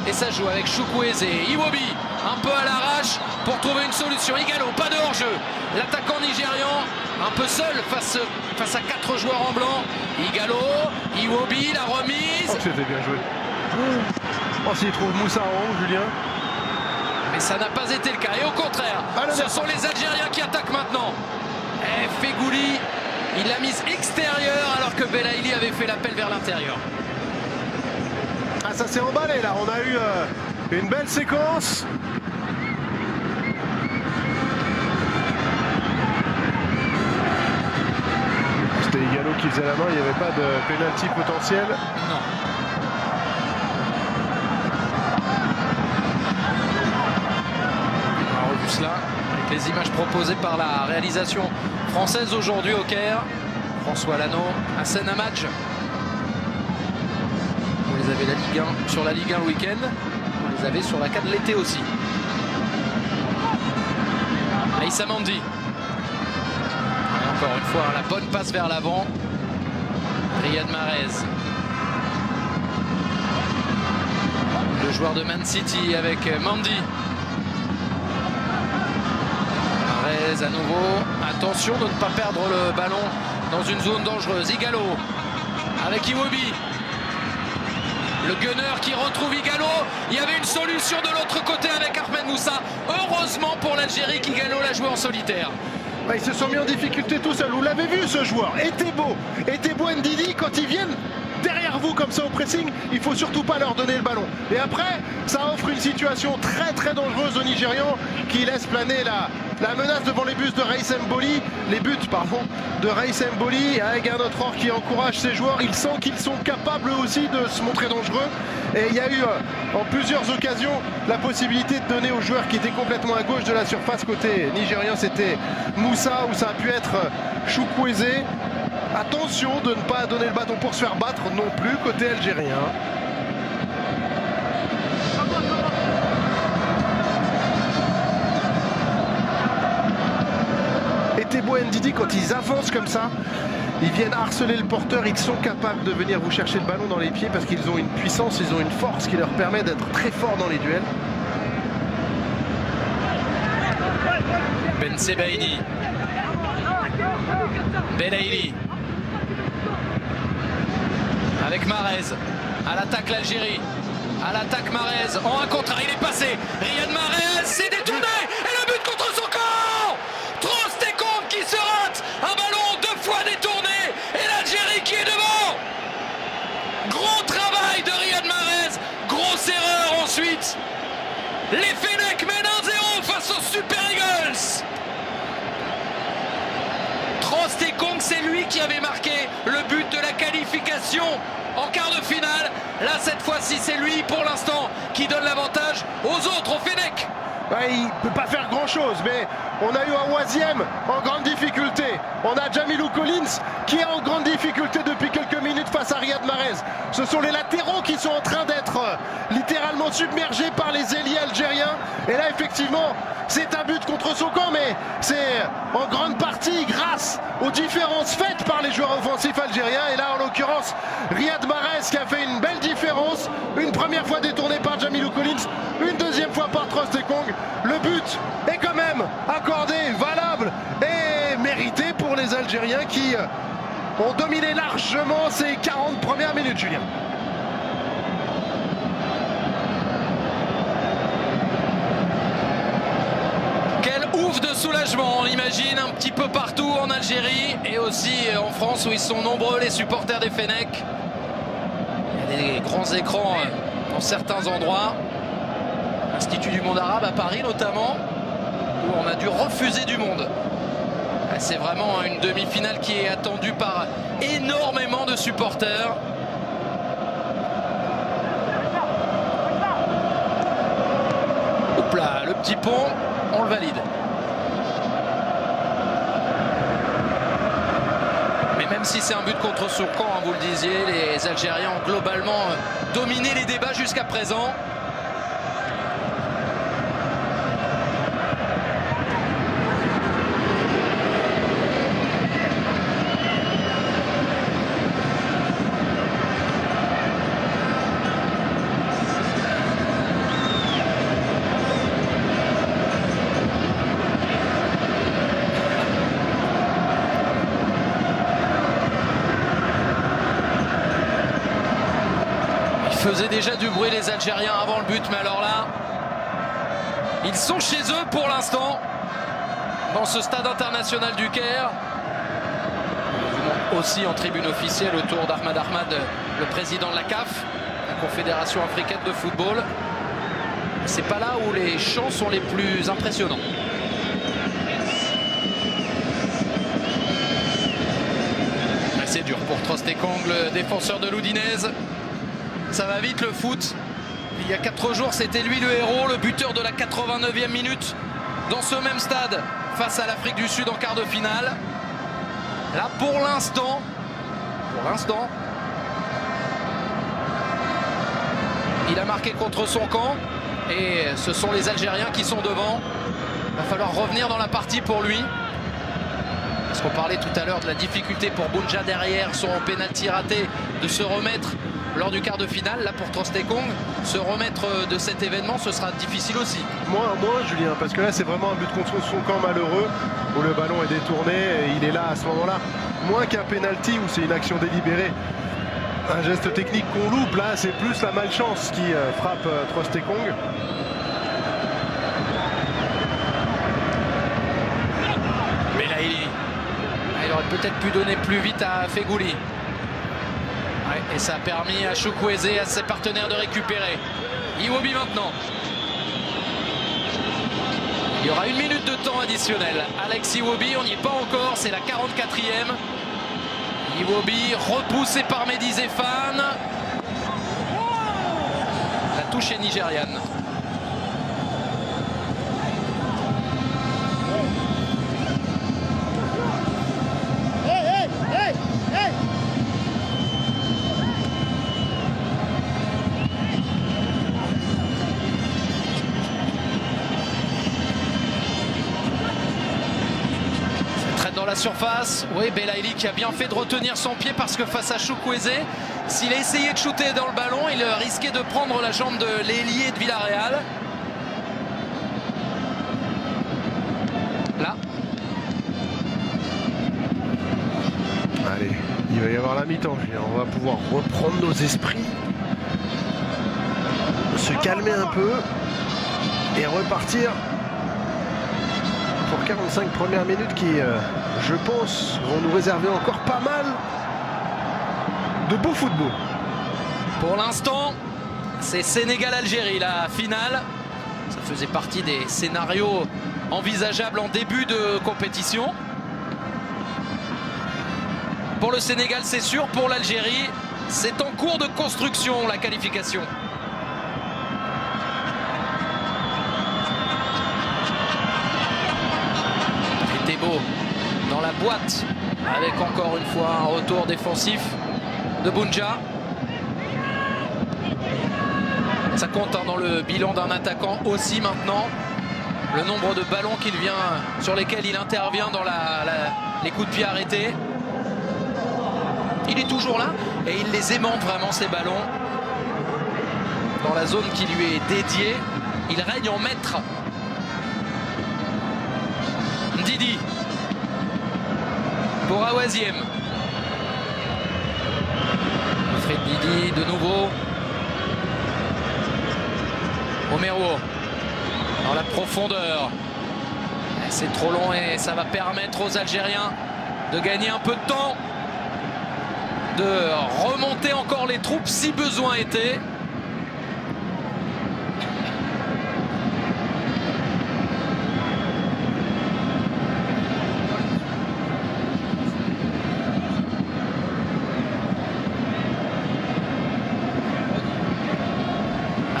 Et ça joue avec Chukwueze. Iwobi, un peu à l'arrache pour trouver une solution. Igalo, pas de hors-jeu. L'attaquant nigérian, un peu seul face à 4 joueurs en blanc. Igalo, Iwobi, la remise. Oh, c'était bien joué. Oh, s'il trouve Moussa en haut, Julien. Mais ça n'a pas été le cas. Et au contraire, ce sont les Algériens qui attaquent maintenant. Et Fegouli, il l'a mise extérieure alors que Belaïli avait fait l'appel vers l'intérieur. Ah, ça s'est emballé là, on a eu une belle séquence. C'était Igalo qui faisait la main, il n'y avait pas de pénalty potentiel. Non. On a revu cela avec les images proposées par la réalisation française aujourd'hui au Caire. François Lano, Hassan Hamadj. Vous les avez la Ligue 1, sur la Ligue 1 le week-end. Vous les avez sur la CAN l'été aussi. Aïssa Mandi. Et encore une fois, la bonne passe vers l'avant. Riyad Mahrez. Le joueur de Man City avec Mandi. Mahrez à nouveau. Attention de ne pas perdre le ballon dans une zone dangereuse. Igalo avec Iwobi. Le gunner qui retrouve Igalo. Il y avait une solution de l'autre côté avec Ahmed Moussa. Heureusement pour l'Algérie qu'Igalo l'a joué en solitaire. Ils se sont mis en difficulté tout seul. Vous l'avez vu ce joueur. Etebo Ndidi, quand ils viennent derrière vous comme ça au pressing, il faut surtout pas leur donner le ballon. Et après, ça offre une situation très très dangereuse aux Nigérians qui laisse planer la menace devant les buts de Raïs Mboli, de Raïs Mboli avec un autre or qui encourage ses joueurs. Il sent qu'ils sont capables aussi de se montrer dangereux. Et il y a eu en plusieurs occasions la possibilité de donner aux joueurs qui étaient complètement à gauche de la surface côté nigérien. C'était Moussa ou ça a pu être Chukwueze. Attention de ne pas donner le bâton pour se faire battre non plus côté algérien. Etebo Ndidi, quand ils avancent comme ça, ils viennent harceler le porteur, ils sont capables de venir vous chercher le ballon dans les pieds parce qu'ils ont une puissance, ils ont une force qui leur permet d'être très forts dans les duels. Ben Sebaini. Belaïli. Avec Mahrez. À l'attaque l'Algérie. À l'attaque Mahrez. En un contre un, il est passé. Riyad Mahrez s'est détourné. Et le but contre son camp. Trostekong qui se rate. Un ballon 2 fois détourné. Et l'Algérie qui est devant. Gros travail de Riyad Mahrez. Grosse erreur ensuite. Les Fennecs mènent 1-0 face aux Super Eagles. Trostekong, c'est lui qui avait marqué le but de la qualification en quart de finale. Là, cette fois-ci, c'est lui, pour l'instant, qui donne l'avantage aux autres, aux Fennecs. Ouais, il ne peut pas faire grand-chose, mais on a eu un Oisième en grande difficulté. On a Jamilou Collins qui est en grande difficulté depuis quelques minutes face à Riyad Mahrez. Ce sont les latéraux qui sont en train d'être littéralement submergés par les ailiers algériens. Et là, effectivement, c'est un but contre son camp, mais c'est en grande partie grâce aux différences faites par les joueurs offensifs algériens. Et là, en l'occurrence, Riyad Mahrez qui a fait une belle différence. Une première fois détourné par Jamilou Collins, une deuxième fois par Trostekong. Le but est quand même accordé, valable et mérité pour les Algériens qui ont dominé largement ces 40 premières minutes, Julien. Ouf de soulagement, on imagine un petit peu partout en Algérie et aussi en France où ils sont nombreux les supporters des Fennecs. Il y a des grands écrans dans certains endroits. L'Institut du monde arabe à Paris notamment, où on a dû refuser du monde. C'est vraiment une demi-finale qui est attendue par énormément de supporters. Hop là, le petit pont, on le valide. Même si c'est un but contre son camp, hein, vous le disiez, les Algériens ont globalement dominé les débats jusqu'à présent. Faisaient déjà du bruit les Algériens avant le but, mais alors là ils sont chez eux pour l'instant dans ce stade international du Caire. Aussi en tribune officielle autour d'Ahmad Ahmad, le président de la CAF, la Confédération africaine de football. C'est pas là où les chants sont les plus impressionnants. C'est dur pour Trostekong, le défenseur de l'Oudinez. Ça va vite le foot. Il y a 4 jours, c'était lui le héros, le buteur de la 89e minute dans ce même stade face à l'Afrique du Sud en quart de finale. Là, pour l'instant, il a marqué contre son camp et ce sont les Algériens qui sont devant. Il va falloir revenir dans la partie pour lui. Parce qu'on parlait tout à l'heure de la difficulté pour Bounja derrière son pénalty raté de se remettre lors du quart de finale. Là pour Trostekong, se remettre de cet événement, ce sera difficile aussi. Moins Julien, parce que là c'est vraiment un but contre son camp malheureux où le ballon est détourné et il est là à ce moment-là. Moins qu'un pénalty où c'est une action délibérée, un geste technique qu'on loupe, là c'est plus la malchance qui frappe Trostekong. Mais là il aurait peut-être pu donner plus vite à Fegouli. Ouais, et ça a permis à Chukwueze et à ses partenaires de récupérer. Iwobi maintenant. Il y aura 1 minute de temps additionnel. Alex Iwobi, on n'y est pas encore, c'est la 44e. Iwobi repoussé par Mehdi Zéphane. La touche est nigériane. Dans la surface, oui, Belaïli qui a bien fait de retenir son pied parce que face à Chukwueze, s'il a essayé de shooter dans le ballon, il risquait de prendre la jambe de l'ailier de Villarreal. Là. Allez, il va y avoir la mi-temps. On va pouvoir reprendre nos esprits, se calmer un peu et repartir pour 45 premières minutes qui, je pense, vont nous réserver encore pas mal de beau football. Pour l'instant, c'est Sénégal-Algérie, la finale. Ça faisait partie des scénarios envisageables en début de compétition. Pour le Sénégal, c'est sûr. Pour l'Algérie, c'est en cours de construction, la qualification. Tebo dans la boîte avec encore une fois un retour défensif de Bounja. Ça compte dans le bilan d'un attaquant aussi maintenant. Le nombre de ballons sur lesquels il intervient dans les coups de pied arrêtés. Il est toujours là et il les aimante vraiment, ces ballons. Dans la zone qui lui est dédiée, il règne en maître. Ndidi pour Awaziem. Fred Ndidi de nouveau. Omeruo dans la profondeur. C'est trop long et ça va permettre aux Algériens de gagner un peu de temps, de remonter encore les troupes si besoin était.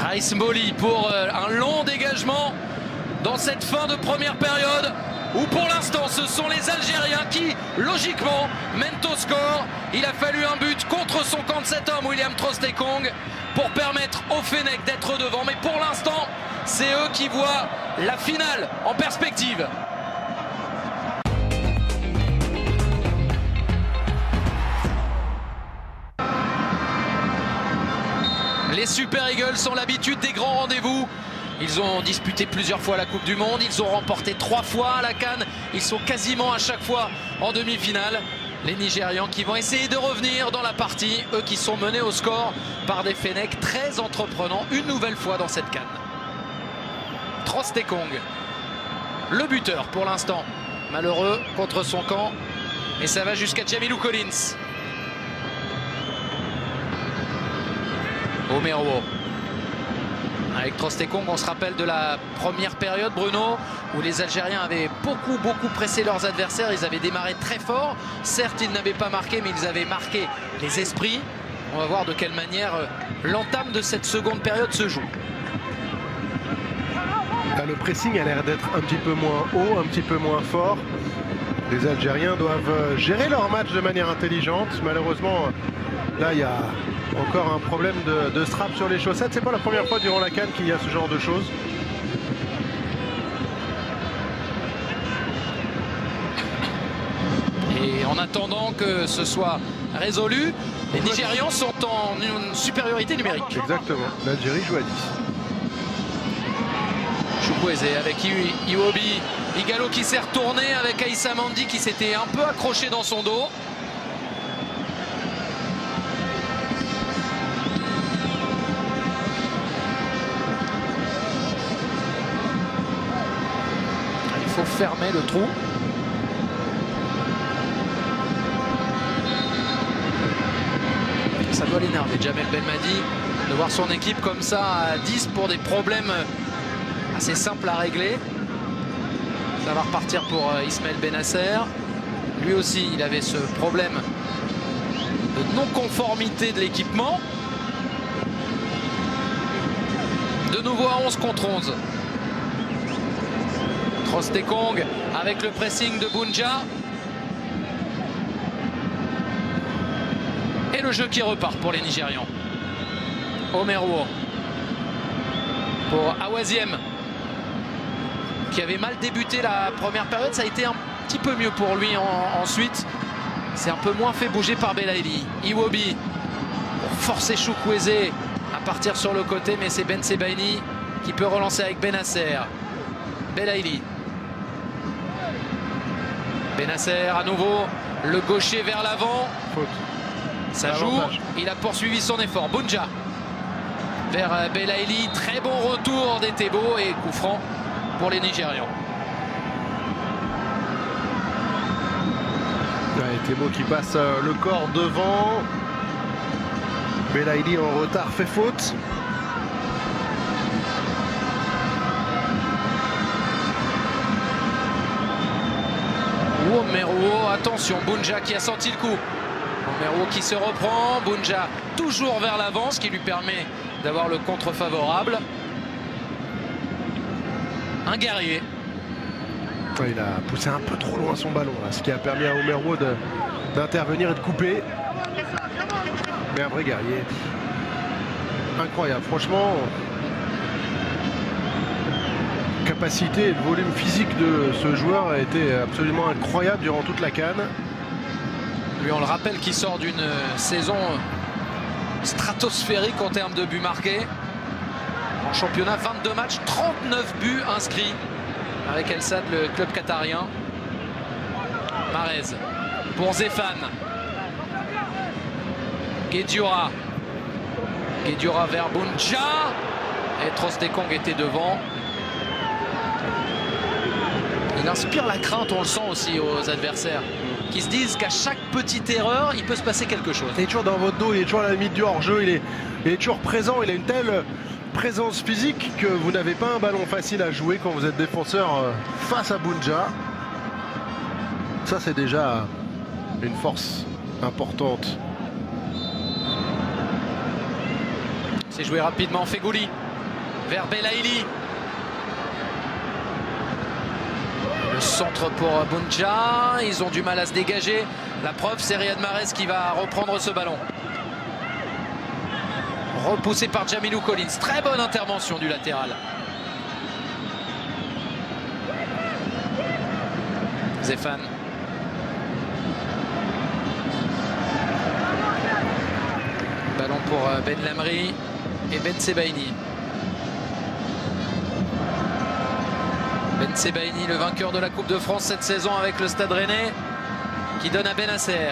Raïs Mboli pour un long dégagement dans cette fin de première période où pour l'instant ce sont les Algériens qui logiquement mènent au score. Il a fallu un but contre son camp de cet homme, William Troost-Ekong, pour permettre au Fennec d'être devant. Mais pour l'instant, c'est eux qui voient la finale en perspective. Les Super Eagles ont l'habitude des grands rendez-vous. Ils ont disputé plusieurs fois la Coupe du Monde. Ils ont remporté 3 fois à la CAN. Ils sont quasiment à chaque fois en demi-finale. Les Nigérians qui vont essayer de revenir dans la partie. Eux qui sont menés au score par des Fennecs très entreprenants une nouvelle fois dans cette CAN. Troost-Ekong, le buteur pour l'instant. Malheureux contre son camp. Et ça va jusqu'à Jamilou Collins. Omeruo. Avec Troost-Ekong, on se rappelle de la première période, Bruno, où les Algériens avaient beaucoup pressé leurs adversaires. Ils avaient démarré très fort. Certes, ils n'avaient pas marqué, mais ils avaient marqué les esprits. On va voir de quelle manière l'entame de cette seconde période se joue. Le pressing a l'air d'être un petit peu moins haut, un petit peu moins fort. Les Algériens doivent gérer leur match de manière intelligente. Malheureusement, là, il y a encore un problème de strap sur les chaussettes. C'est pas la première fois durant la CAN qu'il y a ce genre de choses. Et en attendant que ce soit résolu, les Nigérians sont en une supériorité numérique. Exactement. L'Algérie joue à 10. Chukwueze avec Iwobi. Igalo qui s'est retourné avec Aïssa Mandi qui s'était un peu accroché dans son dos. Il faut fermer le trou. Ça doit l'énerver Djamel Belmadi de voir son équipe comme ça à 10 pour des problèmes assez simples à régler. Ça va repartir pour Ismaël Benasser. Lui aussi, il avait ce problème de non-conformité de l'équipement. De nouveau à 11 contre 11. Troost-Ekong avec le pressing de Bounja. Et le jeu qui repart pour les Nigérians. Omeruo pour Awaziem, qui avait mal débuté la première période. Ça a été un petit peu mieux pour lui ensuite. C'est un peu moins fait bouger par Belaïli. Iwobi pour forcer Chukwueze à partir sur le côté, mais c'est Ben Sebaini qui peut relancer avec Benasser. Belaïli. Benasser à nouveau, le gaucher vers l'avant. Faute. Ça joue, il a poursuivi son effort. Bounja vers Belaïli, très bon retour d'Etebo et coup franc pour les Nigérians. Etebo qui passe le corps devant. Belaïli en retard fait faute. Omeruo, attention, Bounja qui a senti le coup. Omeruo qui se reprend, Bounja toujours vers l'avant, ce qui lui permet d'avoir le contre favorable. Un guerrier. Ouais, il a poussé un peu trop loin son ballon, là, ce qui a permis à Omeruo d'intervenir et de couper. Mais un vrai guerrier. Incroyable, franchement. Capacité et le volume physique de ce joueur a été absolument incroyable durant toute la CAN. Lui, on le rappelle, qui sort d'une saison stratosphérique en termes de buts marqués. En championnat, 22 matchs, 39 buts inscrits avec El Sadd, le club qatarien. Mahrez pour Zéphane. Guedioura. Guedioura vers Bounja. Et Trostekong était devant. Il inspire la crainte, on le sent aussi aux adversaires, qui se disent qu'à chaque petite erreur, il peut se passer quelque chose. Il est toujours dans votre dos, il est toujours à la limite du hors-jeu, il est toujours présent, il a une telle présence physique que vous n'avez pas un ballon facile à jouer quand vous êtes défenseur face à Bounja. Ça, c'est déjà une force importante. C'est joué rapidement, Feghouli vers Belaïli. Le centre pour Bounja, ils ont du mal à se dégager. La preuve, c'est Riyad Mahrez qui va reprendre ce ballon. Repoussé par Jamilou Collins. Très bonne intervention du latéral. Zéphane. Ballon pour Ben Lamri et Ben Sebaini. Ben Sebaini, le vainqueur de la Coupe de France cette saison avec le Stade Rennais, qui donne à Benasser.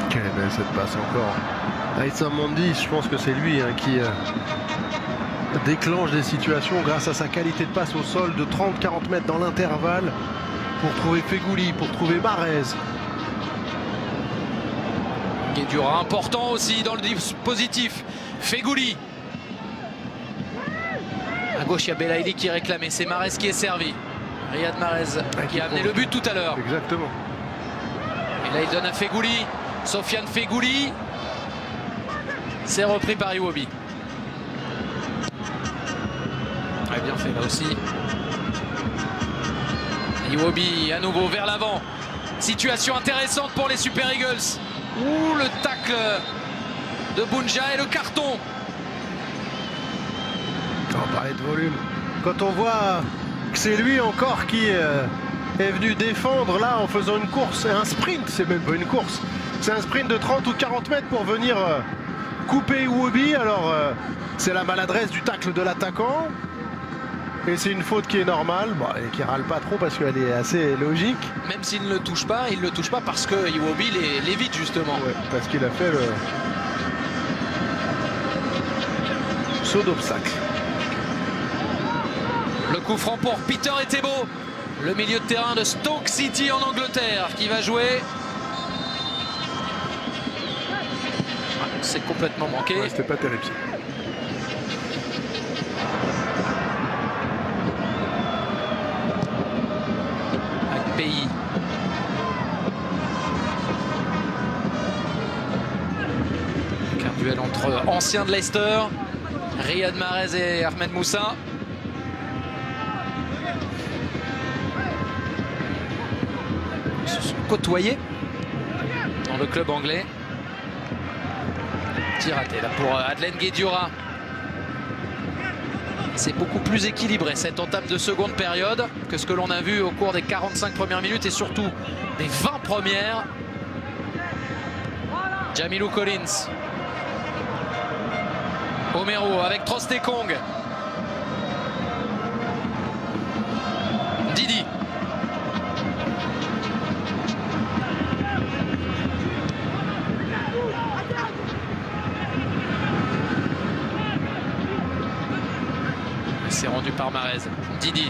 Quelle est belle cette passe encore. Aïssa Mandi, je pense que c'est lui qui déclenche des situations grâce à sa qualité de passe au sol de 30-40 mètres dans l'intervalle pour trouver Feghouli, pour trouver Mahrez. Guedioura important aussi dans le dispositif. Feghouli. À gauche, il y a Belaïli qui réclamait. C'est Mahrez qui est servi. Riyad Mahrez qui a amené le but tout à l'heure. Exactement. Et là, il donne à Feghouli. Sofiane Feghouli. C'est repris par Iwobi. Très bien fait là aussi. Iwobi à nouveau vers l'avant. Situation intéressante pour les Super Eagles. Ouh, le tacle de Bounja et le carton. On parlait de volume. Quand on voit que c'est lui encore qui est venu défendre là en faisant une course, un sprint, c'est même pas une course, c'est un sprint de 30 ou 40 mètres pour venir couper Iwobi. Alors c'est la maladresse du tacle de l'attaquant. Et c'est une faute qui est normale, et qui râle pas trop parce qu'elle est assez logique. Même s'il ne le touche pas, il ne le touche pas parce que Iwobi l'évite justement. Ouais, parce qu'il a fait le saut d'obstacle. Le coup franc pour Peter Etebo, le milieu de terrain de Stoke City en Angleterre, qui va jouer. C'est complètement manqué. Ouais, c'était pas terrible. Pays. Un duel entre anciens de Leicester, Riyad Mahrez et Ahmed Moussa. Ils se sont côtoyés dans le club anglais. Tir raté là pour Adlen Guedioura. C'est beaucoup plus équilibré cette entame de seconde période que ce que l'on a vu au cours des 45 premières minutes et surtout des 20 premières. Jamilou Collins. Omero avec Trostekong. Didi. C'est rendu par Mahrez. Didi.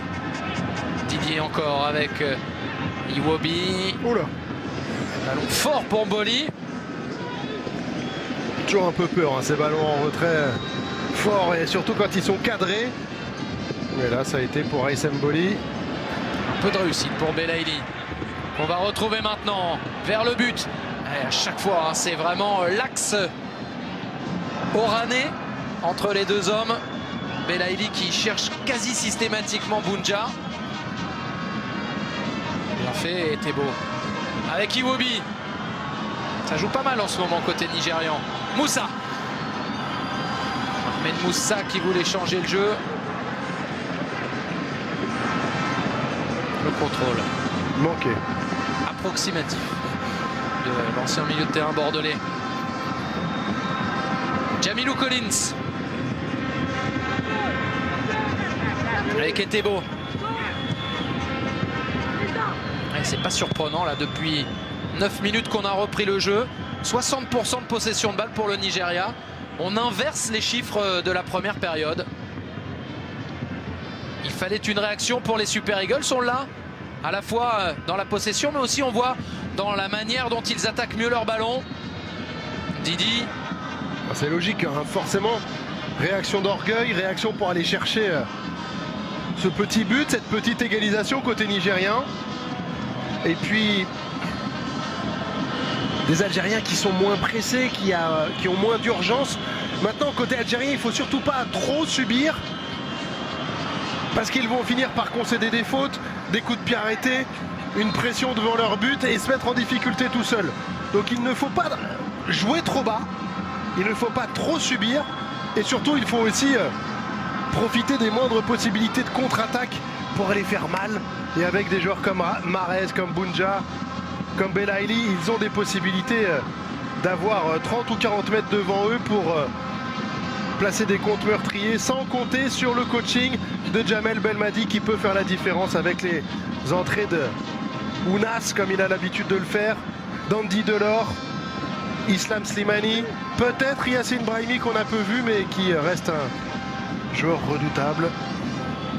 Didier encore avec Iwobi. Oula. Ballon fort pour Mboli. Toujours un peu peur, ces ballons en retrait fort et surtout quand ils sont cadrés. Mais là, ça a été pour Aïssa Mboli. Un peu de réussite pour Belaïli. On va retrouver maintenant vers le but. Et à chaque fois, c'est vraiment l'axe oranais entre les deux hommes. Belaïli qui cherche quasi systématiquement Bounja. Bien fait, Etebo. Avec Iwobi. Ça joue pas mal en ce moment côté nigérian. Moussa. Ahmed Moussa qui voulait changer le jeu. contrôle Manqué. approximatif de l'ancien milieu de terrain bordelais. Jamilou Collins. Avec Etebo. C'est pas surprenant là, depuis 9 minutes qu'on a repris le jeu. 60% de possession de balle pour le Nigeria. On inverse les chiffres de la première période. Il fallait une réaction pour les Super Eagles. On l'a à la fois dans la possession, mais aussi on voit dans la manière dont ils attaquent mieux leur ballon. Didi. C'est logique, hein, forcément. Réaction d'orgueil, réaction pour aller chercher ce petit but, cette petite égalisation côté nigérien. Et puis des Algériens qui sont moins pressés, qui ont moins d'urgence. Maintenant, côté algérien, il ne faut surtout pas trop subir, parce qu'ils vont finir par concéder des fautes, des coups de pied arrêtés, une pression devant leur but et se mettre en difficulté tout seul. Donc il ne faut pas jouer trop bas, il ne faut pas trop subir, et surtout il faut aussi profiter des moindres possibilités de contre-attaque pour aller faire mal. Et avec des joueurs comme Mahrez, comme Bounja, comme Belaïli, ils ont des possibilités d'avoir 30 ou 40 mètres devant eux pour placer des comptes meurtriers, sans compter sur le coaching de Jamel Belmadi qui peut faire la différence avec les entrées de Ounas, comme il a l'habitude de le faire, d'Andy Delors, Islam Slimani, peut-être Yassine Brahimi qu'on a peu vu, mais qui reste un joueur redoutable.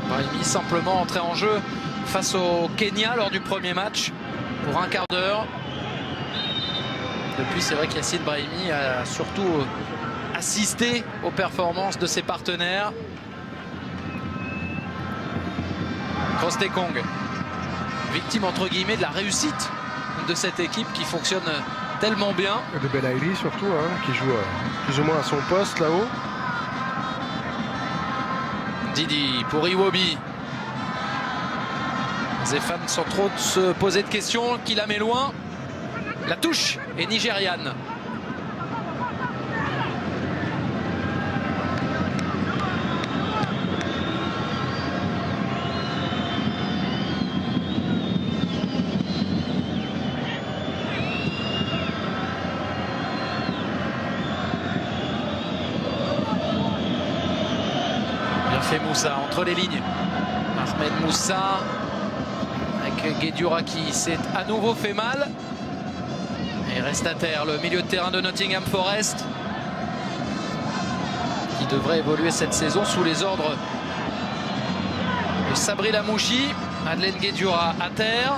Brahimi simplement entré en jeu face au Kenya lors du premier match pour un quart d'heure. Depuis, c'est vrai que Yassine Brahimi a surtout assisté aux performances de ses partenaires. Crostekong, victime entre guillemets de la réussite de cette équipe qui fonctionne tellement bien. De Belaïli surtout, hein, qui joue plus ou moins à son poste là-haut. Didi pour Iwobi. Zéphane sans trop se poser de questions, qui la met loin. La touche est nigériane. Bien fait Moussa entre les lignes. Ahmed Moussa avec Guedioura qui s'est à nouveau fait mal. Et reste à terre le milieu de terrain de Nottingham Forest, qui devrait évoluer cette saison sous les ordres de Sabri Lamouchi. Madeleine Guedioura à terre.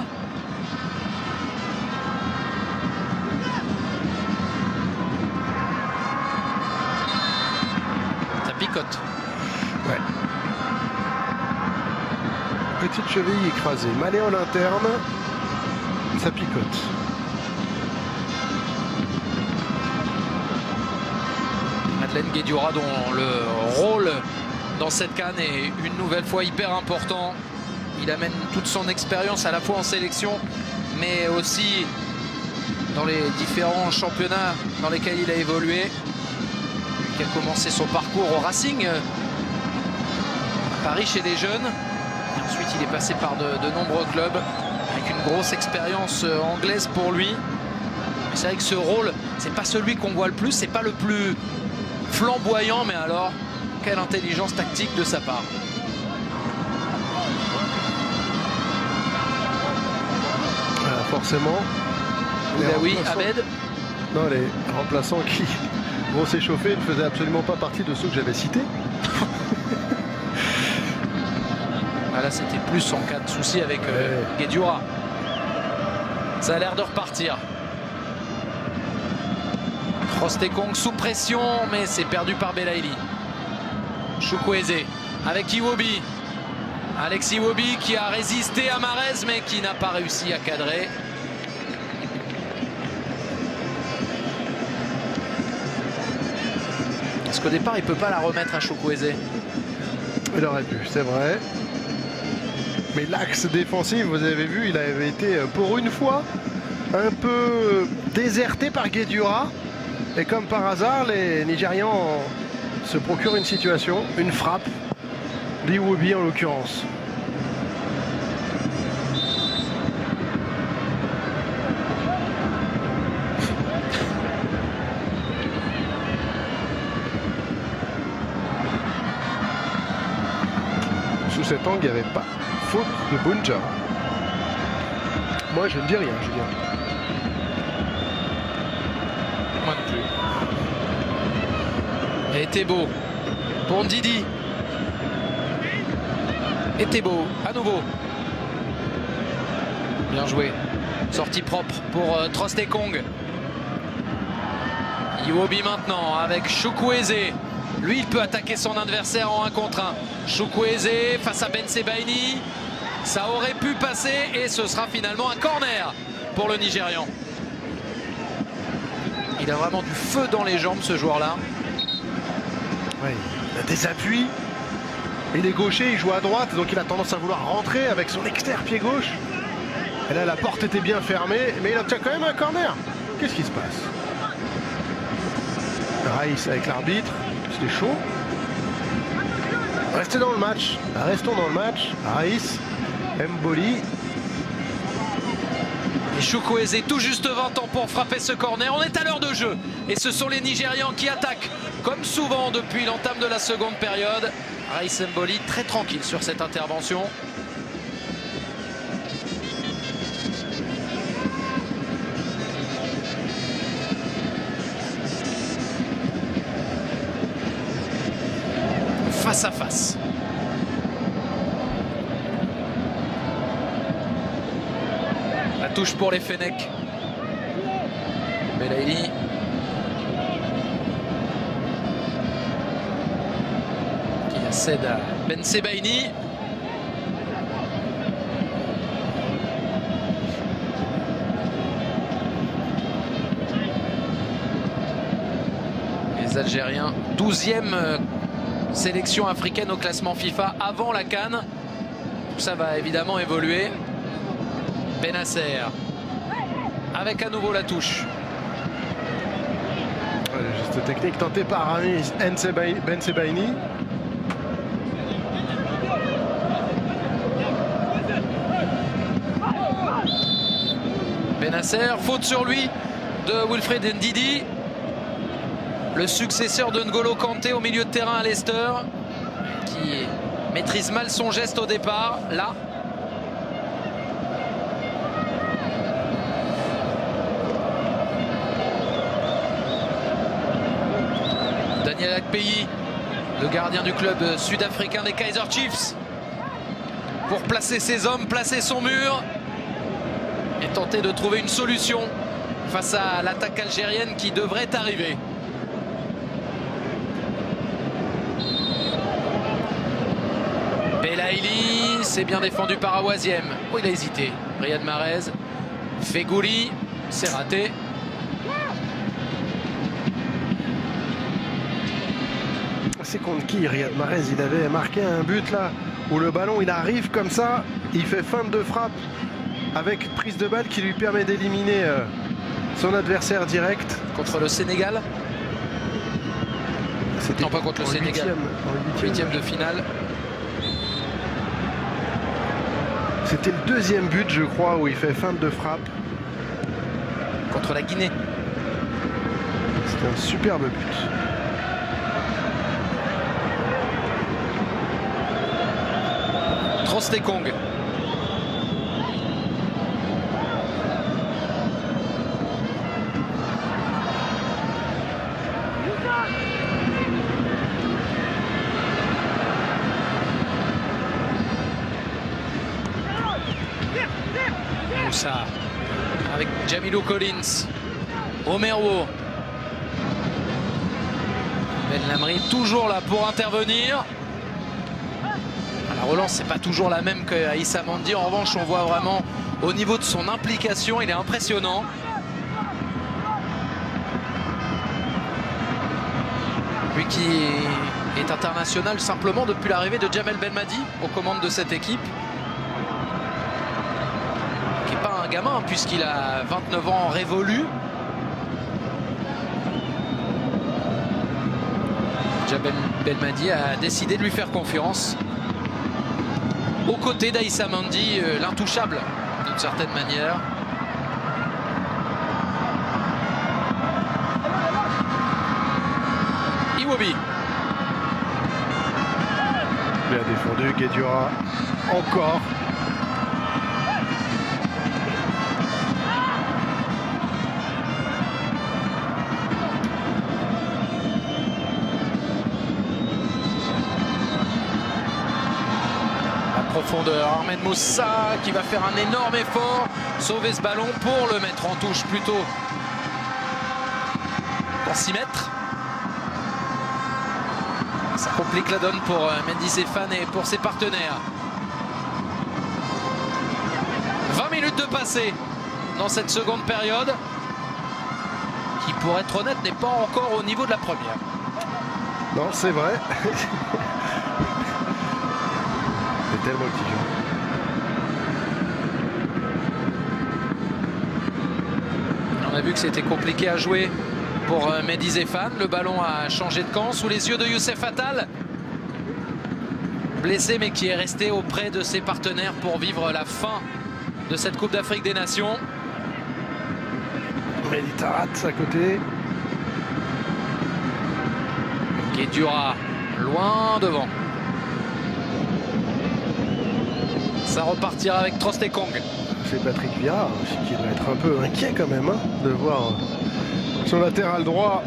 Ça picote. Ouais. Petite cheville écrasée, malléole interne, ça picote. Madeleine Guedioura, dont le rôle dans cette CAN est une nouvelle fois hyper important. Il amène toute son expérience à la fois en sélection, mais aussi dans les différents championnats dans lesquels il a évolué. Il a commencé son parcours au Racing, à Paris chez les jeunes. Et ensuite, il est passé par de nombreux clubs, avec une grosse expérience anglaise pour lui. C'est vrai que ce rôle, c'est pas celui qu'on voit le plus, c'est pas le plus flamboyant, mais alors, quelle intelligence tactique de sa part. Forcément. Oui, Abed. Non, les remplaçants qui vont s'échauffer ne faisaient absolument pas partie de ceux que j'avais cités. Ah là, c'était plus en cas de souci avec Guedioura. Ça a l'air de repartir. Crostekong sous pression, mais c'est perdu par Belaïli. Chukwueze avec Iwobi. Alex Iwobi qui a résisté à Mahrez, mais qui n'a pas réussi à cadrer. Parce qu'au départ, il ne peut pas la remettre à Chukwueze. Il aurait pu, c'est vrai. Mais l'axe défensif, vous avez vu, il avait été pour une fois un peu déserté par Guedioura. Et comme par hasard, les Nigérians se procurent une situation, une frappe d'Iwobi en l'occurrence. Tang, il n'y avait pas faute de Bunja. Moi, je ne dis rien, Julien. Moi non plus. Et Thébault pour Ndidi. Et Thébault à nouveau. Bien joué. Sortie propre pour Trostekong. Iwobi maintenant avec Chukwueze. Lui, il peut attaquer son adversaire en 1 contre 1. Chukwueze face à Ben Sebaini. Ça aurait pu passer et ce sera finalement un corner pour le Nigérian. Il a vraiment du feu dans les jambes, ce joueur-là. Oui, il a des appuis. Il est gaucher, il joue à droite, donc il a tendance à vouloir rentrer avec son externe pied gauche. Et là, la porte était bien fermée, mais il obtient quand même un corner. Qu'est-ce qui se passe? Raïs avec l'arbitre, c'était chaud. Restez dans le match, restons dans le match. Raïs, Mboli. Et Chukwueze tout juste 20 ans pour frapper ce corner. On est à l'heure de jeu. Et ce sont les Nigérians qui attaquent, comme souvent depuis l'entame de la seconde période. Raïs Mboli très tranquille sur cette intervention. Face à face. La touche pour les Fennecs. Belaïli. Qui la cède à Ben Sebaini. Les Algériens, 12e sélection africaine au classement FIFA avant la CAN. Tout ça va évidemment évoluer. Benasser avec à nouveau la touche. Le geste technique tenté par Rami Ben Sebaini. Benasser, faute sur lui de Wilfred Ndidi. Le successeur de N'Golo Kanté au milieu de terrain à Leicester, qui maîtrise mal son geste au départ. Là, Daniel Akpeyi, le gardien du club sud-africain des Kaizer Chiefs, pour placer ses hommes, placer son mur et tenter de trouver une solution face à l'attaque algérienne qui devrait arriver. Belaïli, c'est bien défendu par Awaziem. Oh, il a hésité. Riyad Mahrez. Fegouli, c'est raté. C'est contre qui, Riyad Mahrez? Il avait marqué un but là où le ballon il arrive comme ça, il fait feinte de frappe avec prise de balle qui lui permet d'éliminer son adversaire direct. Contre le Sénégal? Non, pas contre le Sénégal. Huitième de finale. C'était le deuxième but, je crois, où il fait feinte de frappe. Contre la Guinée. C'était un superbe but. Trostekong. Moussa avec Jamilou Collins. Omerwo. Ben Lamri toujours là pour intervenir. La relance, c'est pas toujours la même qu'Aïssa Mandi. En revanche, on voit vraiment au niveau de son implication, il est impressionnant. Lui qui est international simplement depuis l'arrivée de Djamel Belmadi aux commandes de cette équipe. Qui n'est pas un gamin puisqu'il a 29 ans révolu. Djamel Belmadi a décidé de lui faire confiance. Aux côtés d'Aïssa Mandi, l'intouchable d'une certaine manière. Iwobi. Bien défendu, Guedioura encore. Profondeur, Ahmed Moussa qui va faire un énorme effort, sauver ce ballon pour le mettre en touche plutôt pour s'y mettre. Ça complique la donne pour Mendy Stéphane et pour ses partenaires. 20 minutes de passé dans cette seconde période qui, pour être honnête, n'est pas encore au niveau de la première. Non, c'est vrai. C'est tellement exigeant. On a vu que c'était compliqué à jouer pour Mendy Stéphane. Le ballon a changé de camp sous les yeux de Youssef Attal. Blessé mais qui est resté auprès de ses partenaires pour vivre la fin de cette Coupe d'Afrique des Nations. Mehdi Taarabt à côté. Guedioura loin devant. Ça repartira avec Trostekong. C'est Patrick Vieira aussi qui doit être un peu inquiet quand même de voir son latéral droit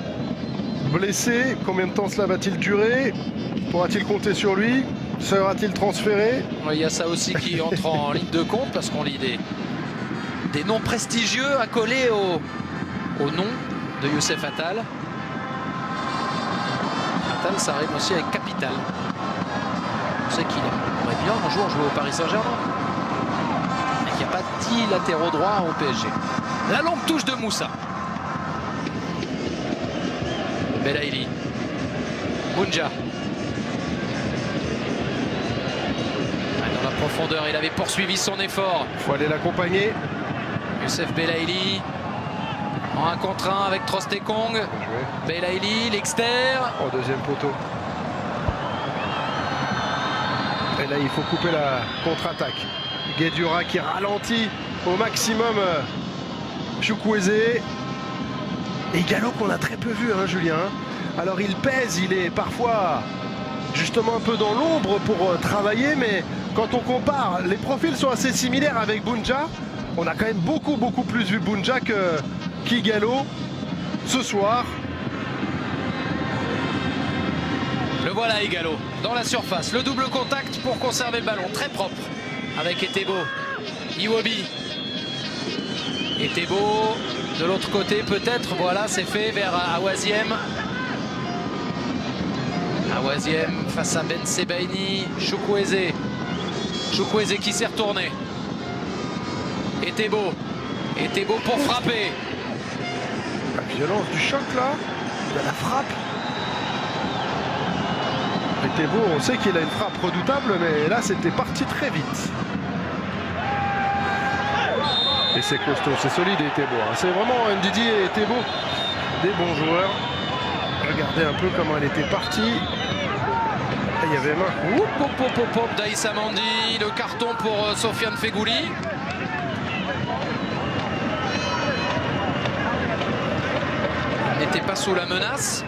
blessé. Combien de temps cela va-t-il durer? Pourra-t-il compter sur lui? Sera-t-il transféré? Il y a ça aussi qui entre en ligne de compte parce qu'on lit des noms prestigieux accolés au nom de Youssef Attal. Attal, ça rime aussi avec capital. On sait qu'il aimerait bien un jour jouer au Paris Saint-Germain. Et qu'il n'y a pas 10 latéraux droits au PSG. La longue touche de Moussa. Belaïli. Bounja. Dans la profondeur, il avait poursuivi son effort. Il faut aller l'accompagner. Youssef Belaïli. En 1 contre 1 avec Trostekong. Belaïli, l'extérieur. Au deuxième poteau. Et là, il faut couper la contre-attaque. Guedioura qui ralentit au maximum Chukwueze. Et Gallo qu'on a très peu vu, hein, Julien. Alors il pèse, il est parfois justement un peu dans l'ombre pour travailler, mais quand on compare, les profils sont assez similaires avec Bounja. On a quand même beaucoup plus vu Bounja qu'Ighalo ce soir. Le voilà Ighalo dans la surface. Le double contact pour conserver le ballon. Très propre avec Etebo. Iwobi. Etebo de l'autre côté peut-être. Voilà, c'est fait vers Awaziem. Awaziem face à Ben Sebaini. Chukwueze. Chukwueze qui s'est retourné. Etebo. Etebo pour frapper. La violence du choc là, de la frappe. Etebo, on sait qu'il a une frappe redoutable, mais là c'était parti très vite. Et c'est costaud, c'est solide Etebo. Hein. C'est vraiment Ndidi et Etebo, des bons joueurs. Regardez un peu comment elle était partie. Il y avait main. Daïssa Mendy, le carton pour Sofiane Feghouli. Il n'était pas sous la menace.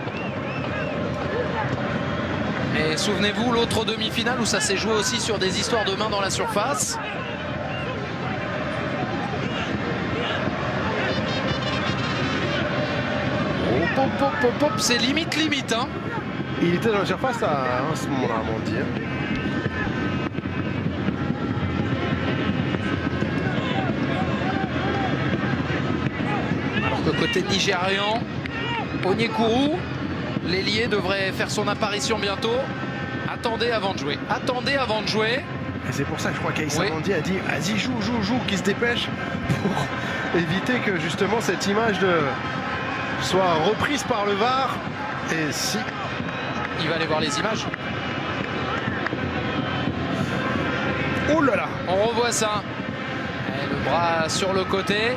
Mais souvenez-vous, l'autre demi-finale où ça s'est joué aussi sur des histoires de main dans la surface. C'est limite, hein. Il était dans la surface à ce moment-là, à Mendy. Alors que côté nigérian, Onyekuru, l'ailier devrait faire son apparition bientôt. Attendez avant de jouer. Attendez avant de jouer. Et c'est pour ça que je crois qu'Aïssa Mendy a dit vas-y, joue, qu'il se dépêche pour éviter que justement cette image soit reprise par le VAR. Et si. Il va aller voir les images. Oh là là. On revoit ça. Et le bras sur le côté.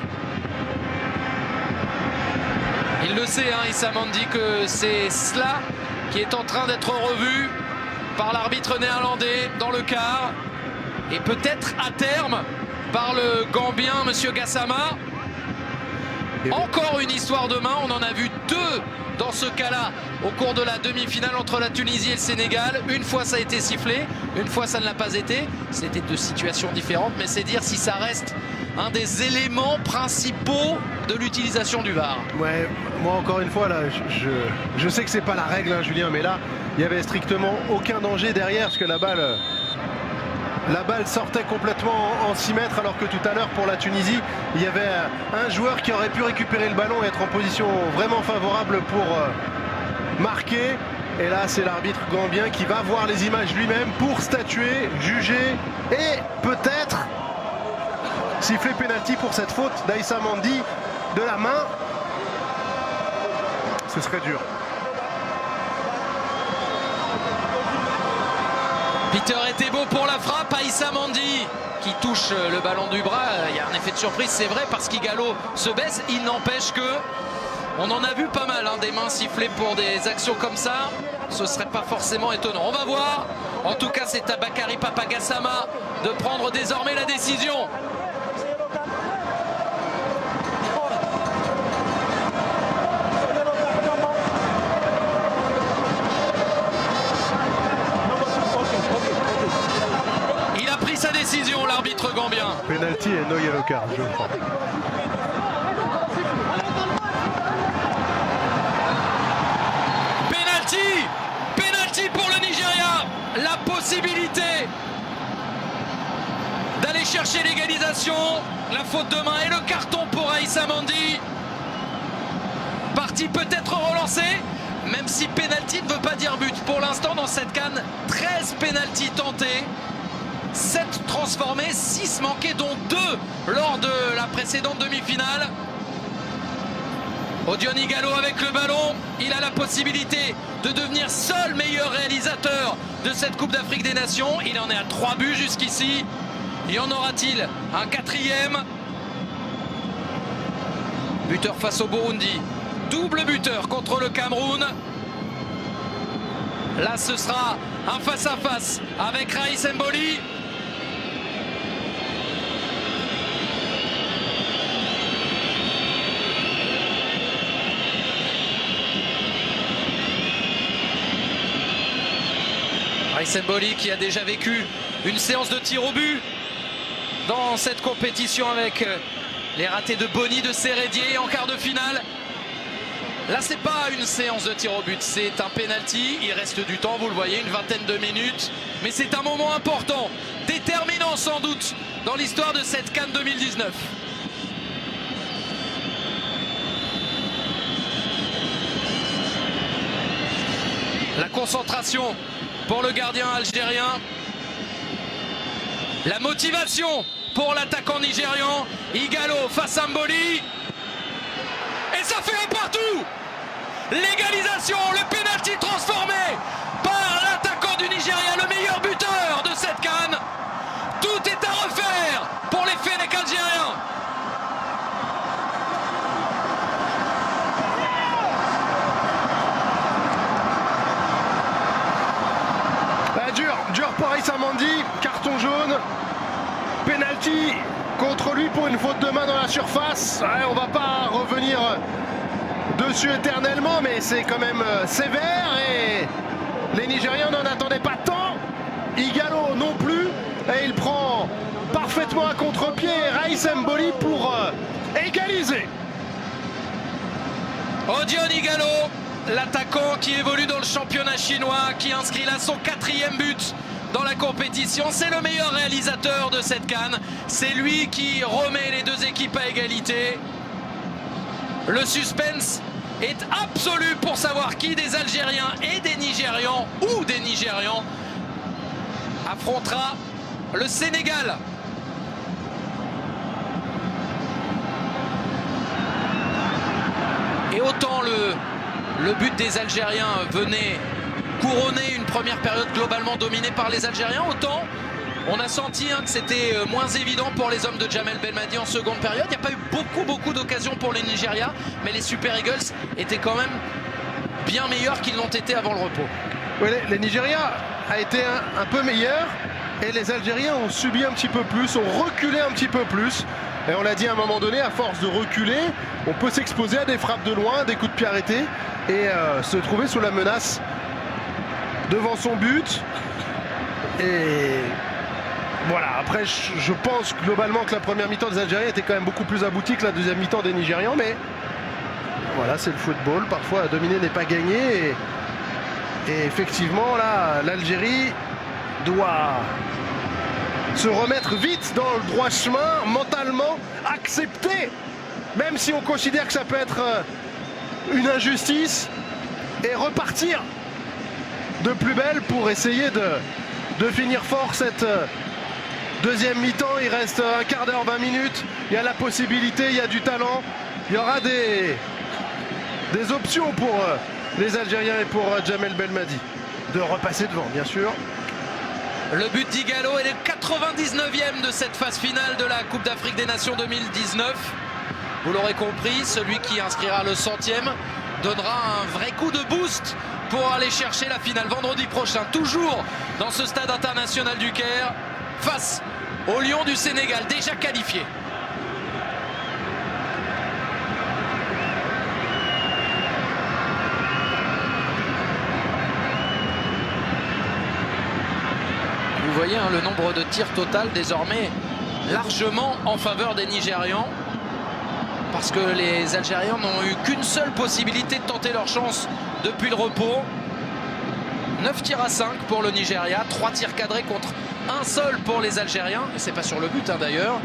Il le sait, hein, Issa Mendy, que c'est cela qui est en train d'être revu par l'arbitre néerlandais dans le quart. Et peut-être à terme par le Gambien, Monsieur Gassama. Encore une histoire de main. On en a vu deux dans ce cas-là au cours de la demi-finale entre la Tunisie et le Sénégal. Une fois ça a été sifflé, une fois ça ne l'a pas été. C'était deux situations différentes, mais c'est dire si ça reste un des éléments principaux de l'utilisation du VAR. Ouais, moi encore une fois là, je sais que c'est pas la règle, hein, Julien, mais là il y avait strictement aucun danger derrière parce que la balle sortait complètement en 6 mètres, alors que tout à l'heure pour la Tunisie il y avait un joueur qui aurait pu récupérer le ballon et être en position vraiment favorable pour marquer. Et là c'est l'arbitre gambien qui va voir les images lui-même pour statuer, juger et peut-être siffler pénalty pour cette faute d'Aïssa Mandi de la main. Ce serait dur. Peter était beau pour la frappe, Aïssa Mandi qui touche le ballon du bras. Il y a un effet de surprise, c'est vrai, parce qu'Igalo se baisse. Il n'empêche que on en a vu pas mal, hein, des mains sifflées pour des actions comme ça. Ce serait pas forcément étonnant. On va voir. En tout cas, c'est à Bakary Papagassama de prendre désormais la décision. Il a pris sa décision, l'arbitre gambien. Penalty et no yellow card, je crois. Penalty pour le Nigeria. La possibilité d'aller chercher l'égalisation. La faute de main et le carton pour Aïssa Mandi. Partie peut-être relancée, même si penalty ne veut pas dire but. Pour l'instant dans cette CAN, 13 penalty tentés, 7 transformés, 6 manqués, dont 2 lors de la précédente demi-finale. Odion Ighalo avec le ballon, il a la possibilité de devenir seul meilleur réalisateur de cette Coupe d'Afrique des Nations. Il en est à 3 buts jusqu'ici. Y en aura-t-il un 4e? Buteur face au Burundi. Double buteur contre le Cameroun. Là, ce sera un face-à-face avec Raïs Mboli. Raïs Mboli qui a déjà vécu une séance de tir au but dans cette compétition avec les ratés de Boni, de Sérédier en quart de finale. Là, c'est pas une séance de tir au but, c'est un penalty. Il reste du temps, vous le voyez, une vingtaine de minutes. Mais c'est un moment important, déterminant sans doute dans l'histoire de cette CAN 2019. La concentration pour le gardien algérien. La motivation pour l'attaquant nigérian. Ighalo face à Mboli. Et ça fait un partout. L'égalisation, le pénalty transformé par l'attaquant du Nigeria, le meilleur buteur de cette CAN. Tout est à refaire pour les Fennecs algériens. Dur pour Aïssa Mandi, carton jaune, penalty contre lui pour une faute de main dans la surface. Ouais, on va pas revenir dessus éternellement, mais c'est quand même sévère et les Nigérians n'en attendaient pas tant. Ighalo non plus, et il prend parfaitement à contre-pied Raïs Mboli pour égaliser. Odion Ighalo, l'attaquant qui évolue dans le championnat chinois, qui inscrit là son 4e but dans la compétition. C'est le meilleur réalisateur de cette CAN. C'est lui qui remet les deux équipes à égalité. Le suspense est absolu pour savoir qui des Algériens et des Nigérians, ou des Nigérians, affrontera le Sénégal. Et autant le but des Algériens venait couronner une première période globalement dominée par les Algériens, autant on a senti que c'était moins évident pour les hommes de Djamel Belmadi en seconde période. Il n'y a pas eu beaucoup d'occasions pour les Nigérias, mais les Super Eagles étaient quand même bien meilleurs qu'ils l'ont été avant le repos. Oui, les Nigérias a été un peu meilleurs et les Algériens ont subi un petit peu plus, ont reculé un petit peu plus. Et on l'a dit à un moment donné, à force de reculer, on peut s'exposer à des frappes de loin, des coups de pied arrêtés et se trouver sous la menace devant son but. Et voilà, après je pense globalement que la première mi-temps des Algériens était quand même beaucoup plus aboutie que la deuxième mi-temps des Nigérians, mais voilà, c'est le football, parfois dominer n'est pas gagné et effectivement là l'Algérie doit se remettre vite dans le droit chemin, mentalement accepter, même si on considère que ça peut être une injustice, et repartir de plus belle pour essayer de finir fort cette deuxième mi-temps. Il reste un quart d'heure, 20 minutes, il y a la possibilité, il y a du talent, il y aura des options pour les Algériens et pour Djamel Belmadi de repasser devant, bien sûr. Le but d'Ighalo est le 99e de cette phase finale de la Coupe d'Afrique des Nations 2019. Vous l'aurez compris, celui qui inscrira le 100e donnera un vrai coup de boost pour aller chercher la finale vendredi prochain, toujours dans ce stade international du Caire, face aux Lions du Sénégal, déjà qualifiés. Vous voyez le nombre de tirs total désormais largement en faveur des Nigérians, parce que les Algériens n'ont eu qu'une seule possibilité de tenter leur chance depuis le repos. 9 tirs à 5 pour le Nigeria, 3 tirs cadrés contre un seul pour les Algériens, et c'est pas sur le but d'ailleurs.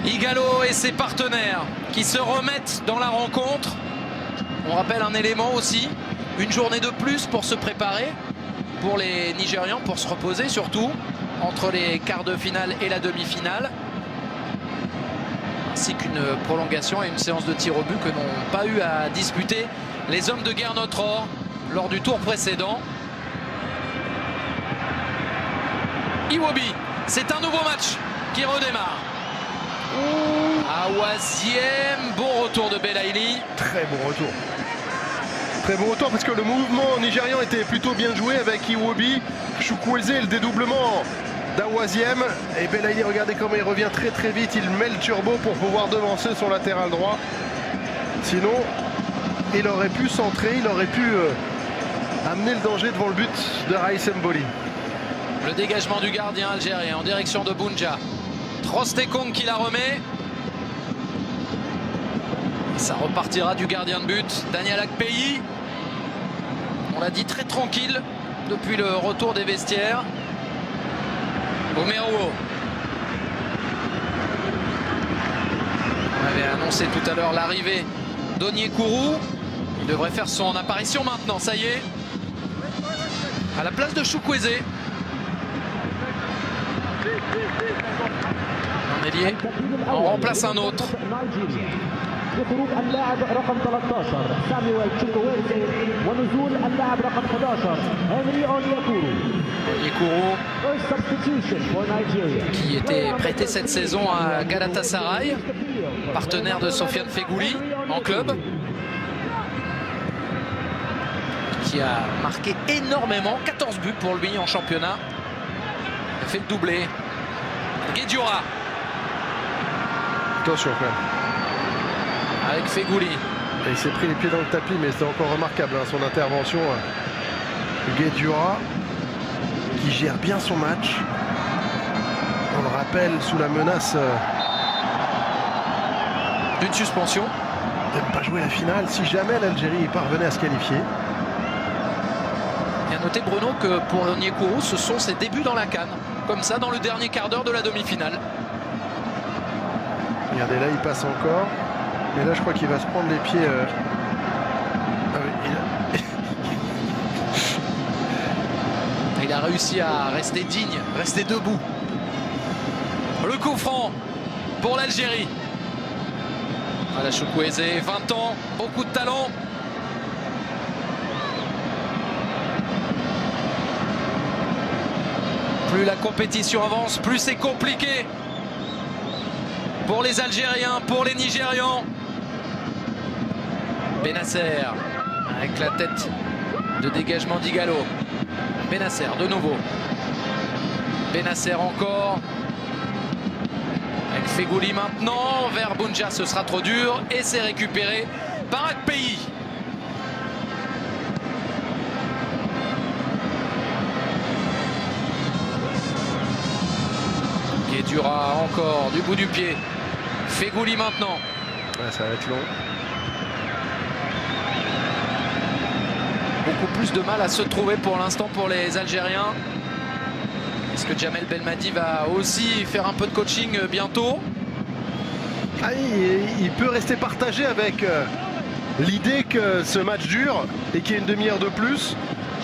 Ighalo et ses partenaires qui se remettent dans la rencontre. On rappelle un élément aussi, une journée de plus pour se préparer pour les Nigérians, pour se reposer surtout entre les quarts de finale et la demi-finale, ainsi qu'une prolongation et une séance de tir au but que n'ont pas eu à disputer les hommes de guerre Notre Or lors du tour précédent. Iwobi, c'est un nouveau match qui redémarre. Awaziem, bon retour de Belaïli. Très bon retour. Très bon retour parce que le mouvement nigérian était plutôt bien joué avec Iwobi, Chukwueze et le dédoublement d'Awaziem. Et Belaïli, regardez comment il revient très très vite. Il met le turbo pour pouvoir devancer son latéral droit. Sinon, il aurait pu centrer, il aurait pu amener le danger devant le but de Raïs Mboli. Le dégagement du gardien algérien en direction de Bounja. Trostekong qui la remet. Ça repartira du gardien de but, Daniel Akpeyi. On l'a dit, très tranquille depuis le retour des vestiaires. Omeruo. On avait annoncé tout à l'heure l'arrivée d'Onyekuru. Il devrait faire son apparition maintenant, ça y est. À la place de Chukwueze. Un ailier, on remplace un autre. بخروج اللاعب رقم 13 سامويل تشوكويرزي ونزول اللاعب رقم 11 هنري اونيكورو. Qui était prêté cette saison à Galatasaray, partenaire de Sofiane Feghouli en club, qui a marqué énormément, 14 buts pour lui en championnat. Il a fait le doublé. Guedioura. Attention quand même. Avec Feghouli. Et il s'est pris les pieds dans le tapis, mais c'était encore remarquable son intervention. Guedioura qui gère bien son match. On le rappelle, sous la menace d'une suspension. De ne pas jouer la finale si jamais l'Algérie parvenait à se qualifier. Et à noter, Bruno, que pour Onyekuru, ce sont ses débuts dans la CAN. Comme ça, dans le dernier quart d'heure de la demi-finale. Regardez, là, il passe encore. Et là, je crois qu'il va se prendre les pieds. Ah oui, il a réussi à rester digne, rester debout. Le coup franc pour l'Algérie. Voilà, Chukwueze, 20 ans, beaucoup de talent. Plus la compétition avance, plus c'est compliqué pour les Algériens, pour les Nigérians. Benasser avec la tête de dégagement d'Igalo. Benasser de nouveau. Benasser encore. Avec Fegouli maintenant. Vers Bounja, ce sera trop dur. Et c'est récupéré par Akpeyi. Guedjura encore du bout du pied. Fegouli maintenant. Ouais, ça va être long. Beaucoup plus de mal à se trouver pour l'instant pour les Algériens. Est-ce que Djamel Belmadi va aussi faire un peu de coaching bientôt? Ah, il peut rester partagé avec l'idée que ce match dure et qu'il y ait une demi-heure de plus.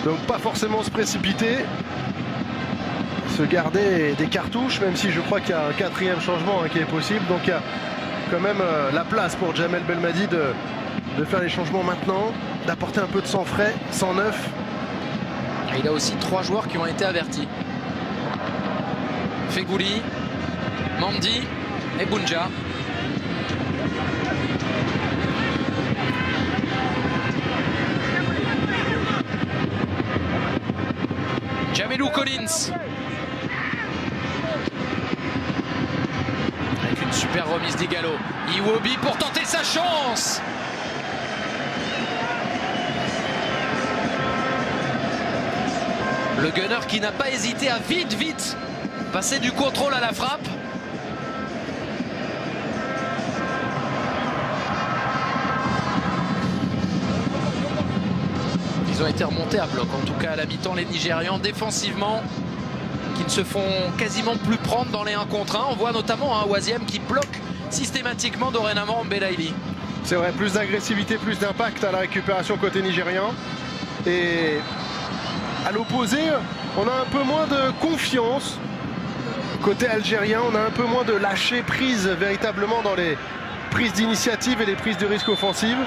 Donc pas forcément se précipiter. Se garder des cartouches, même si je crois qu'il y a un quatrième changement qui est possible. Donc il y a quand même la place pour Djamel Belmadi de faire les changements maintenant, d'apporter un peu de sang frais, sang neuf. Et il a aussi 3 joueurs qui ont été avertis. Fegouli, Mandi et Bounja. Jamelou Collins. Avec une super remise d'Igalo. Iwobi pour tenter sa chance. Le gunner qui n'a pas hésité à vite passer du contrôle à la frappe. Ils ont été remontés à bloc, en tout cas à la mi-temps, les Nigérians défensivement, qui ne se font quasiment plus prendre dans les 1 contre 1. On voit notamment un Ouazième qui bloque systématiquement dorénavant Belaïli. C'est vrai, plus d'agressivité, plus d'impact à la récupération côté nigérien. Et à l'opposé, on a un peu moins de confiance. Côté algérien, on a un peu moins de lâcher prise véritablement dans les prises d'initiative et les prises de risque offensives.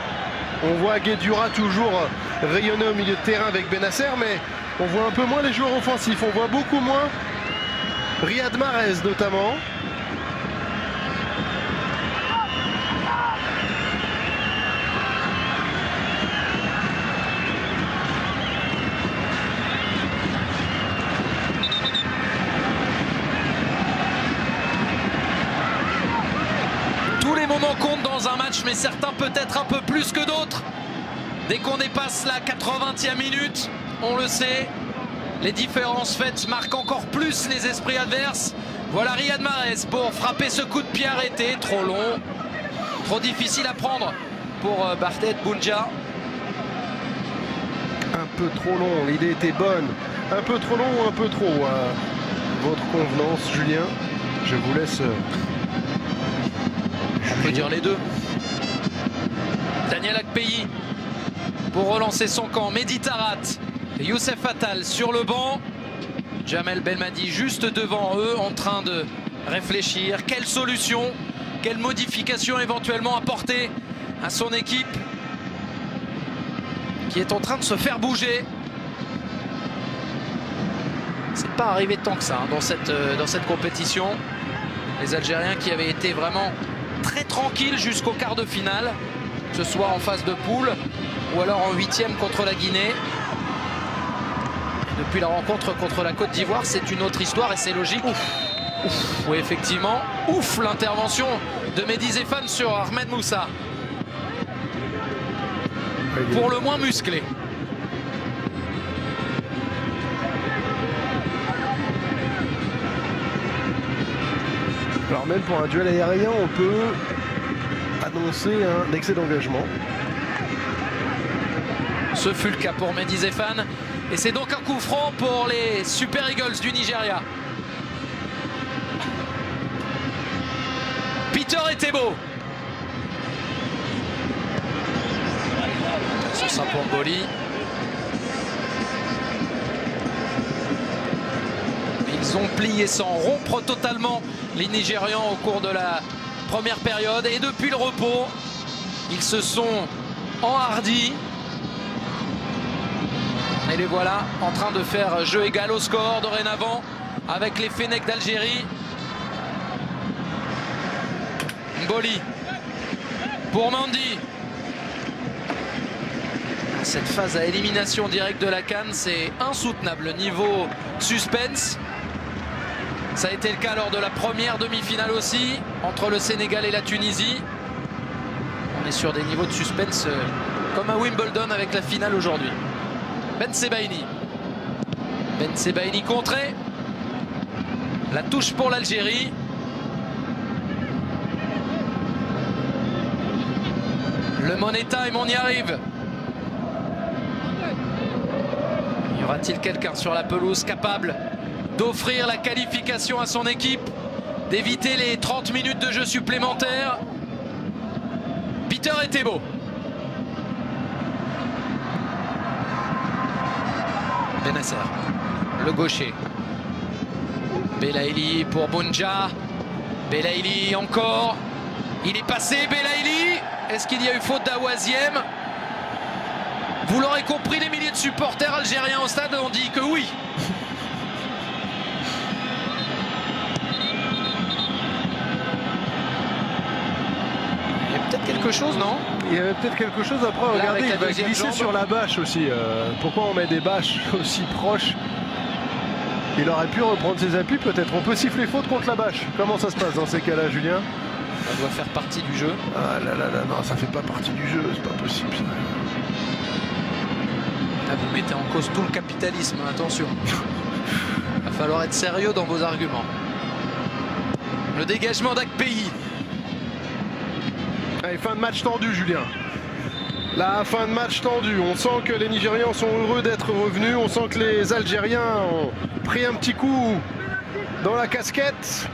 On voit Guedjura toujours rayonner au milieu de terrain avec Benasser, mais on voit un peu moins les joueurs offensifs. On voit beaucoup moins Riyad Mahrez notamment. Compte dans un match, mais certains peut-être un peu plus que d'autres. Dès qu'on dépasse la 80e minute, on le sait, les différences faites marquent encore plus les esprits adverses. Voilà Riyad Mahrez pour frapper ce coup de pied arrêté, trop long, trop difficile à prendre pour Bardet Bounja. Un peu trop long, l'idée était bonne. Un peu trop long ou un peu trop à votre convenance, Julien. Je vous laisse... On peut dire les deux. Daniel Akpeyi pour relancer son camp. Mehdi Tarat et Youssef Attal sur le banc. Djamel Belmadi juste devant eux en train de réfléchir. Quelle solution, quelle modification éventuellement apporter à son équipe qui est en train de se faire bouger. C'est pas arrivé tant que ça dans cette compétition. Les Algériens qui avaient été vraiment très tranquille jusqu'au quart de finale, que ce soit en phase de poule ou alors en 8e contre la Guinée. Depuis la rencontre contre la Côte d'Ivoire, c'est une autre histoire et c'est logique. Ouf. Oui, effectivement. Ouf, l'intervention de Mehdi Zéphane sur Ahmed Moussa. Pour le moins musclé. Alors même pour un duel aérien, on peut annoncer un excès d'engagement. Ce fut le cas pour Mehdi Zéphane. Et c'est donc un coup franc pour les Super Eagles du Nigeria. Peter Etebo. Ce sera pour Mboli. Ils ont plié sans rompre totalement les Nigérians au cours de la première période. Et depuis le repos, ils se sont enhardis. Et les voilà en train de faire jeu égal au score dorénavant avec les Fennecs d'Algérie. Mboli pour Mandi. cette phase à élimination directe de la CAN, c'est insoutenable niveau suspense. Ça a été le cas lors de la première demi-finale aussi, entre le Sénégal et la Tunisie. On est sur des niveaux de suspense comme à Wimbledon avec la finale aujourd'hui. Ben Sebaini. Ben Sebaini contré. La touche pour l'Algérie. Le Money Time, on y arrive. Y aura-t-il quelqu'un sur la pelouse capable d'offrir la qualification à son équipe, d'éviter les 30 minutes de jeu supplémentaires? Peter Etebo. Benasser, le gaucher. Belaïli pour Bounja. Belaïli encore. Il est passé, Belaïli. Est-ce qu'il y a eu faute d'Awaziem? Vous l'aurez compris, les milliers de supporters algériens au stade ont dit que oui. Il y a peut-être quelque chose, non? Il y avait peut-être quelque chose. Après, Là, regardez, avec la il va deuxième glisser jambe. sur la bâche aussi. Pourquoi on met des bâches aussi proches? Il aurait pu reprendre ses appuis, peut-être. On peut siffler faute contre la bâche. Comment ça se passe dans ces cas-là, Julien? Ça doit faire partie du jeu. Ah là là là, non, ça fait pas partie du jeu, c'est pas possible. Ça. Là, vous mettez en cause tout le capitalisme, attention. Il va falloir être sérieux dans vos arguments. Le dégagement d'Akpeyi. Allez, fin de match tendu, Julien. La fin de match tendu. On sent que les Nigérians sont heureux d'être revenus. On sent que les Algériens ont pris un petit coup dans la casquette.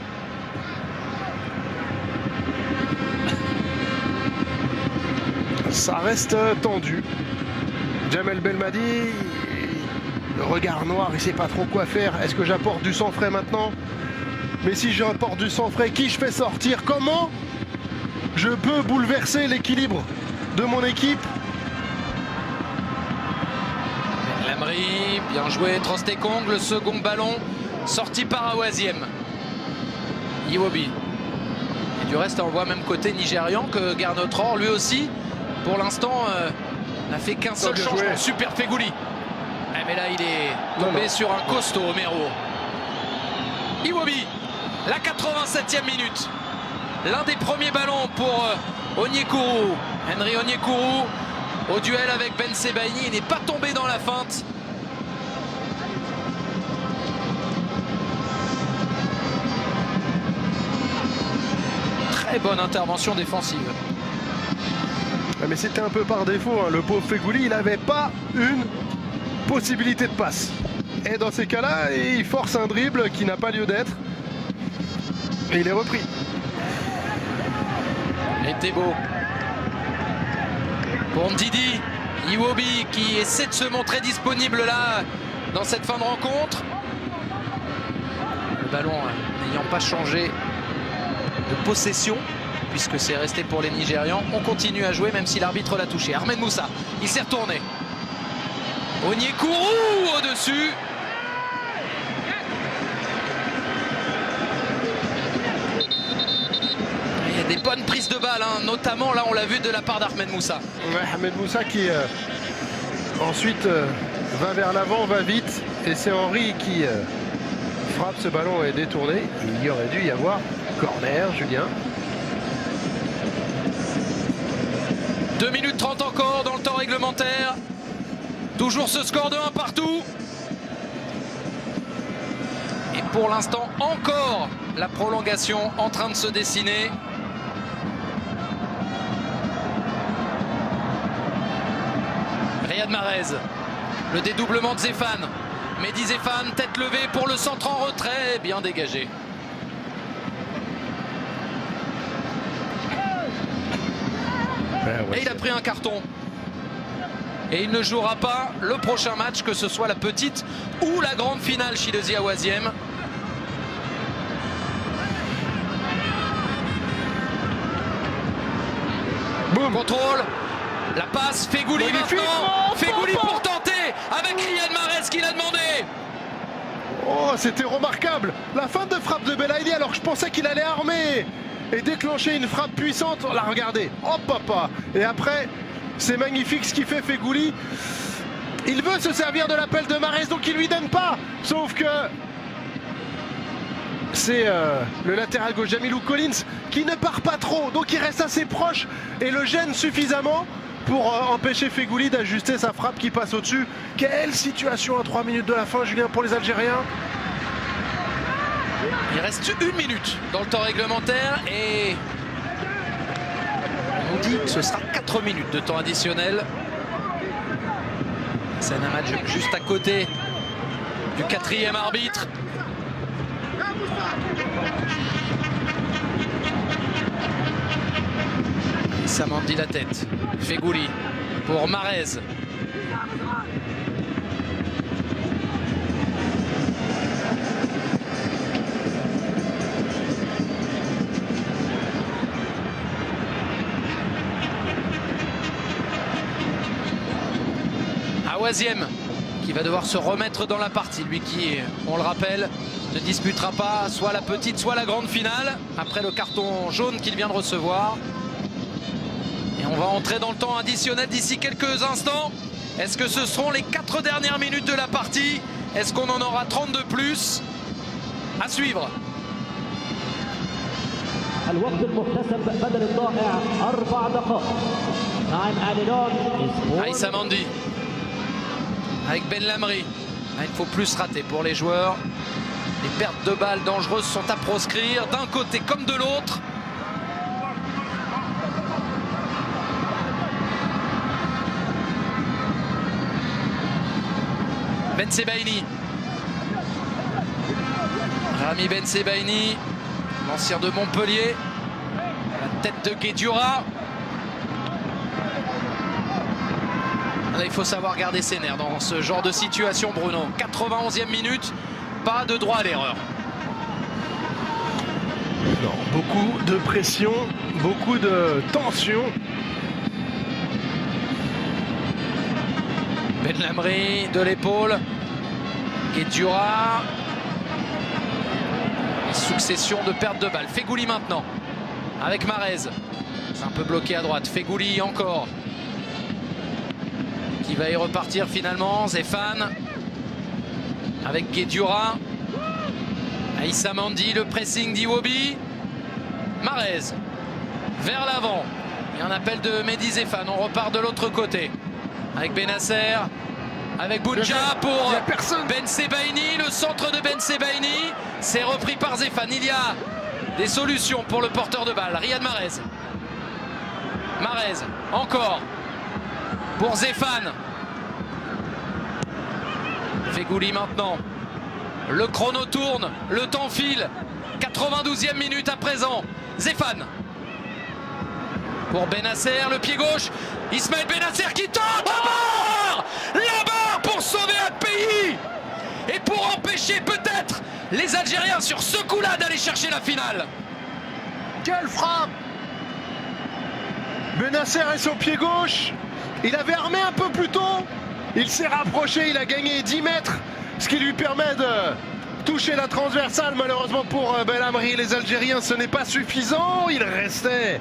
Ça reste tendu. Jamel Belmadi, le regard noir, il sait pas trop quoi faire. Est-ce que j'apporte du sang frais maintenant? Mais si j'apporte du sang frais, qui je fais sortir? Comment je peux bouleverser l'équilibre de mon équipe? Lamri, bien joué, Trostekong, le second ballon sorti par Awaziem. Iwobi. Et du reste, on voit même côté nigérian que Garnotror, lui aussi, pour l'instant, n'a fait qu'un seul bien changement. joué. Super Fegouli. Ah, mais là, il est tombé non. sur un costaud, Omero. Iwobi, la 87e minute. L'un des premiers ballons pour Onyekuru. Henry Onyekuru au duel avec Ben Sebaini. Il n'est pas tombé dans la feinte. Très bonne intervention défensive. Mais c'était un peu par défaut, hein. Le pauvre Fegouli, il n'avait pas une possibilité de passe. Et dans ces cas-là, il force un dribble qui n'a pas lieu d'être. Et il est repris. Etebo pour Ndidi. Iwobi qui essaie de se montrer disponible là dans cette fin de rencontre. Le ballon n'ayant pas changé de possession puisque c'est resté pour les Nigérians. On continue à jouer même si l'arbitre l'a touché. Ahmed Moussa, il s'est retourné. Onyekuru au-dessus. Il y a des bonnes prises de balles, hein, notamment là on l'a vu de la part d'Ahmed Moussa. Ouais, Ahmed Moussa qui ensuite va vers l'avant, va vite. Et c'est Henry qui frappe, ce ballon est détourné. Il y aurait dû y avoir corner, Julien. 2 minutes 30 encore dans le temps réglementaire. Toujours ce score de 1 partout. Et pour l'instant, encore la prolongation en train de se dessiner. Riyad Mahrez, le dédoublement de Zéphane. Mehdi Zéphane, tête levée pour le centre en retrait, bien dégagé. Et il a pris un carton. Et il ne jouera pas le prochain match, que ce soit la petite ou la grande finale, Chilezi Awaziem. Boum. Contrôle. La passe, Fegouli maintenant. Fegouli pour tenter avec Riyad Mahrez qui l'a demandé. Oh, c'était remarquable. La fin de frappe de Belaïli, alors que je pensais qu'il allait armer et déclencher une frappe puissante. Là, regardez. Oh, papa. Et après, C'est magnifique ce qu'il fait Feghouli. Il veut se servir de l'appel de Mahrez, donc il lui donne pas. Sauf que c'est le latéral gauche Jamilou Collins qui ne part pas trop, donc il reste assez proche et le gêne suffisamment pour empêcher Feghouli d'ajuster sa frappe qui passe au-dessus. Quelle situation à 3 minutes de la fin, Julien, pour les Algériens. Il reste 1 minute dans le temps réglementaire et on nous dit que ce sera 4 minutes de temps additionnel. C'est un match juste à côté du 4e arbitre. Samandi la tête. Feghouli pour Mahrez. Awaziem qui va devoir se remettre dans la partie, lui qui, on le rappelle, ne disputera pas soit la petite soit la grande finale après le carton jaune qu'il vient de recevoir. Et on va entrer dans le temps additionnel d'ici quelques instants. Est-ce que ce seront les 4 dernières minutes de la partie? Est-ce qu'on en aura 30 de plus? À suivre. Aïssa Mandi avec Ben Lamri. Il ne faut plus rater pour les joueurs. Les pertes de balles dangereuses sont à proscrire d'un côté comme de l'autre. Ben Sebaini. Rami Ben Sebaini, l'ancien de Montpellier. La tête de Guedioura. Il faut savoir garder ses nerfs dans ce genre de situation, Bruno. 91e minute, pas de droit à l'erreur. Non, beaucoup de pression, beaucoup de tension. Ben Lamri de l'épaule. Guedioura. Succession de pertes de balles. Feghouli maintenant avec Mahrez. C'est un peu bloqué à droite. Feghouli encore. Qui va y repartir finalement. Zéphane avec Guedioura. Aïssa Mandi, le pressing d'Iwobi. Mahrez vers l'avant. Il y a un appel de Mehdi Zéphane. On repart de l'autre côté avec Benasser, avec Boudja pour Ben Sebaini. Le centre de Ben Sebaini, c'est repris par Zéphane. Il y a des solutions pour le porteur de balle, Riyad Mahrez. Mahrez encore pour Zéphane. Feghouli maintenant. Le chrono tourne, le temps file. 92e minute à présent. Zéphane pour Benasser, le pied gauche. Ismaël Benasser qui tente la barre pour sauver un pays et pour empêcher peut-être les Algériens sur ce coup-là d'aller chercher la finale. Quelle frappe! Benasser et son pied gauche. Il avait armé un peu plus tôt. Il s'est rapproché, il a gagné 10 mètres, ce qui lui permet de toucher la transversale. Malheureusement pour Ben Lamri et les Algériens, ce n'est pas suffisant. Il restait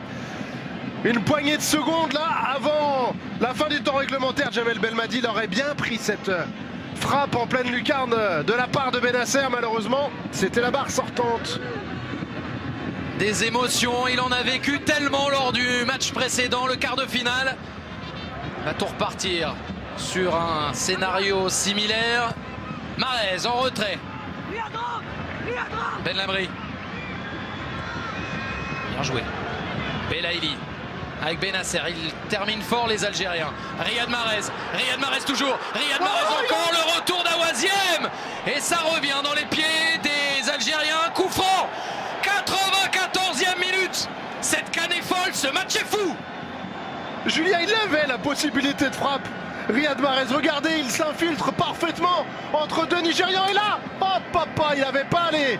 une poignée de secondes là avant la fin du temps réglementaire. Djamel Belmadi aurait bien pris cette frappe en pleine lucarne de la part de Benasser. Malheureusement, c'était la barre sortante. Des émotions, il en a vécu tellement lors du match précédent, le quart de finale. Va-t-on repartir sur un scénario similaire? Mahrez en retrait. Ben Lamri. Bien joué. Belaïli avec Benasser. Il termine fort les Algériens. Riyad Mahrez toujours. Riyad Mahrez encore. Le retour d'Awaziem. Et ça revient dans les pieds des Algériens. Coup franc. 94e minute. Cette canne est folle. Ce match est fou. Julien, il avait la possibilité de frappe. Riyad Mahrez, regardez, il s'infiltre parfaitement entre deux Nigérians. Et là, hop, papa, il n'avait pas les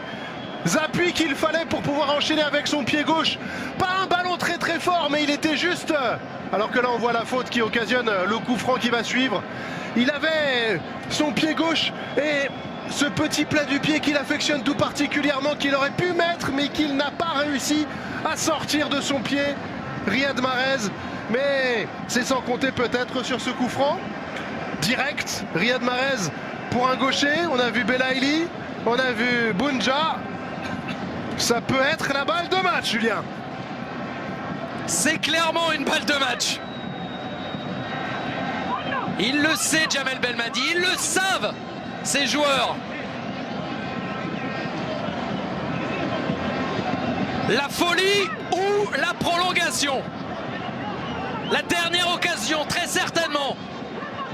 appuis qu'il fallait pour pouvoir enchaîner avec son pied gauche. Pas un ballon très très fort, mais il était juste. Alors que là, on voit la faute qui occasionne le coup franc qui va suivre. Il avait son pied gauche et ce petit plat du pied qu'il affectionne tout particulièrement, qu'il aurait pu mettre, mais qu'il n'a pas réussi à sortir de son pied. Riyad Mahrez, mais c'est sans compter peut-être sur ce coup franc. Direct, Riyad Mahrez pour un gaucher, on a vu Belaïli, on a vu Bounja. Ça peut être la balle de match, Julien. C'est clairement une balle de match. Il le sait, Jamel Belmadi, ils le savent, ces joueurs. La folie ou la prolongation? La dernière occasion, très certainement,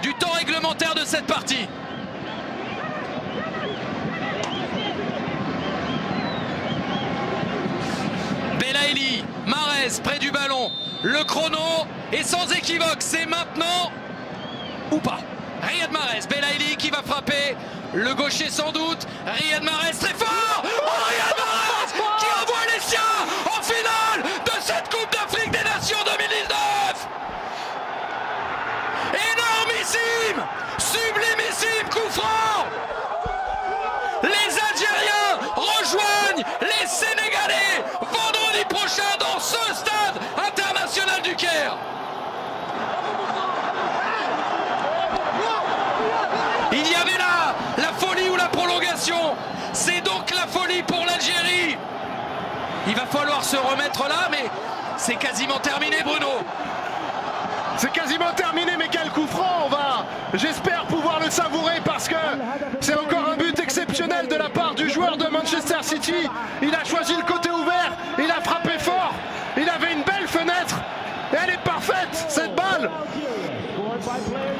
du temps réglementaire de cette partie. Belaïli, Mahrez près du ballon. Le chrono est sans équivoque, c'est maintenant ou pas. Riyad Mahrez, Belaïli qui va frapper. Le gaucher sans doute. Riyad Mahrez très fort. Oh, Riyad Mahrez qui envoie les siens en finale de cette Coupe d'Afrique des Nations 2019. Énormissime, sublimissime coup franc. Les Algériens rejoignent les Sénégalais vendredi prochain dans ce stade international du Caire. Il y avait là la folie ou la prolongation. C'est donc la folie pour l'Algérie. Il va falloir se remettre là, mais c'est quasiment terminé, Bruno. C'est quasiment terminé, mais quel coup franc! J'espère pouvoir le savourer parce que c'est encore un but exceptionnel de la part du joueur de Manchester City. Il a choisi le côté ouvert, il a frappé fort, il avait une belle fenêtre et elle est parfaite, cette balle.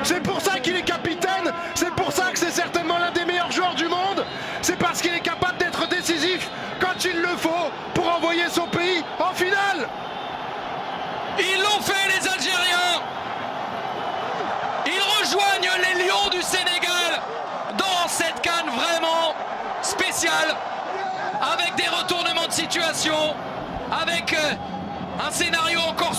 C'est pour ça qu'il est capitaine, c'est pour ça que c'est certainement l'un des meilleurs joueurs du monde. C'est parce qu'il est capable d'être décisif quand il le faut pour envoyer son pays en finale. Ils l'ont fait, les Algériens. Ils rejoignent les Lions du Sénégal dans cette CAN vraiment spéciale, avec des retournements de situation, avec un scénario encore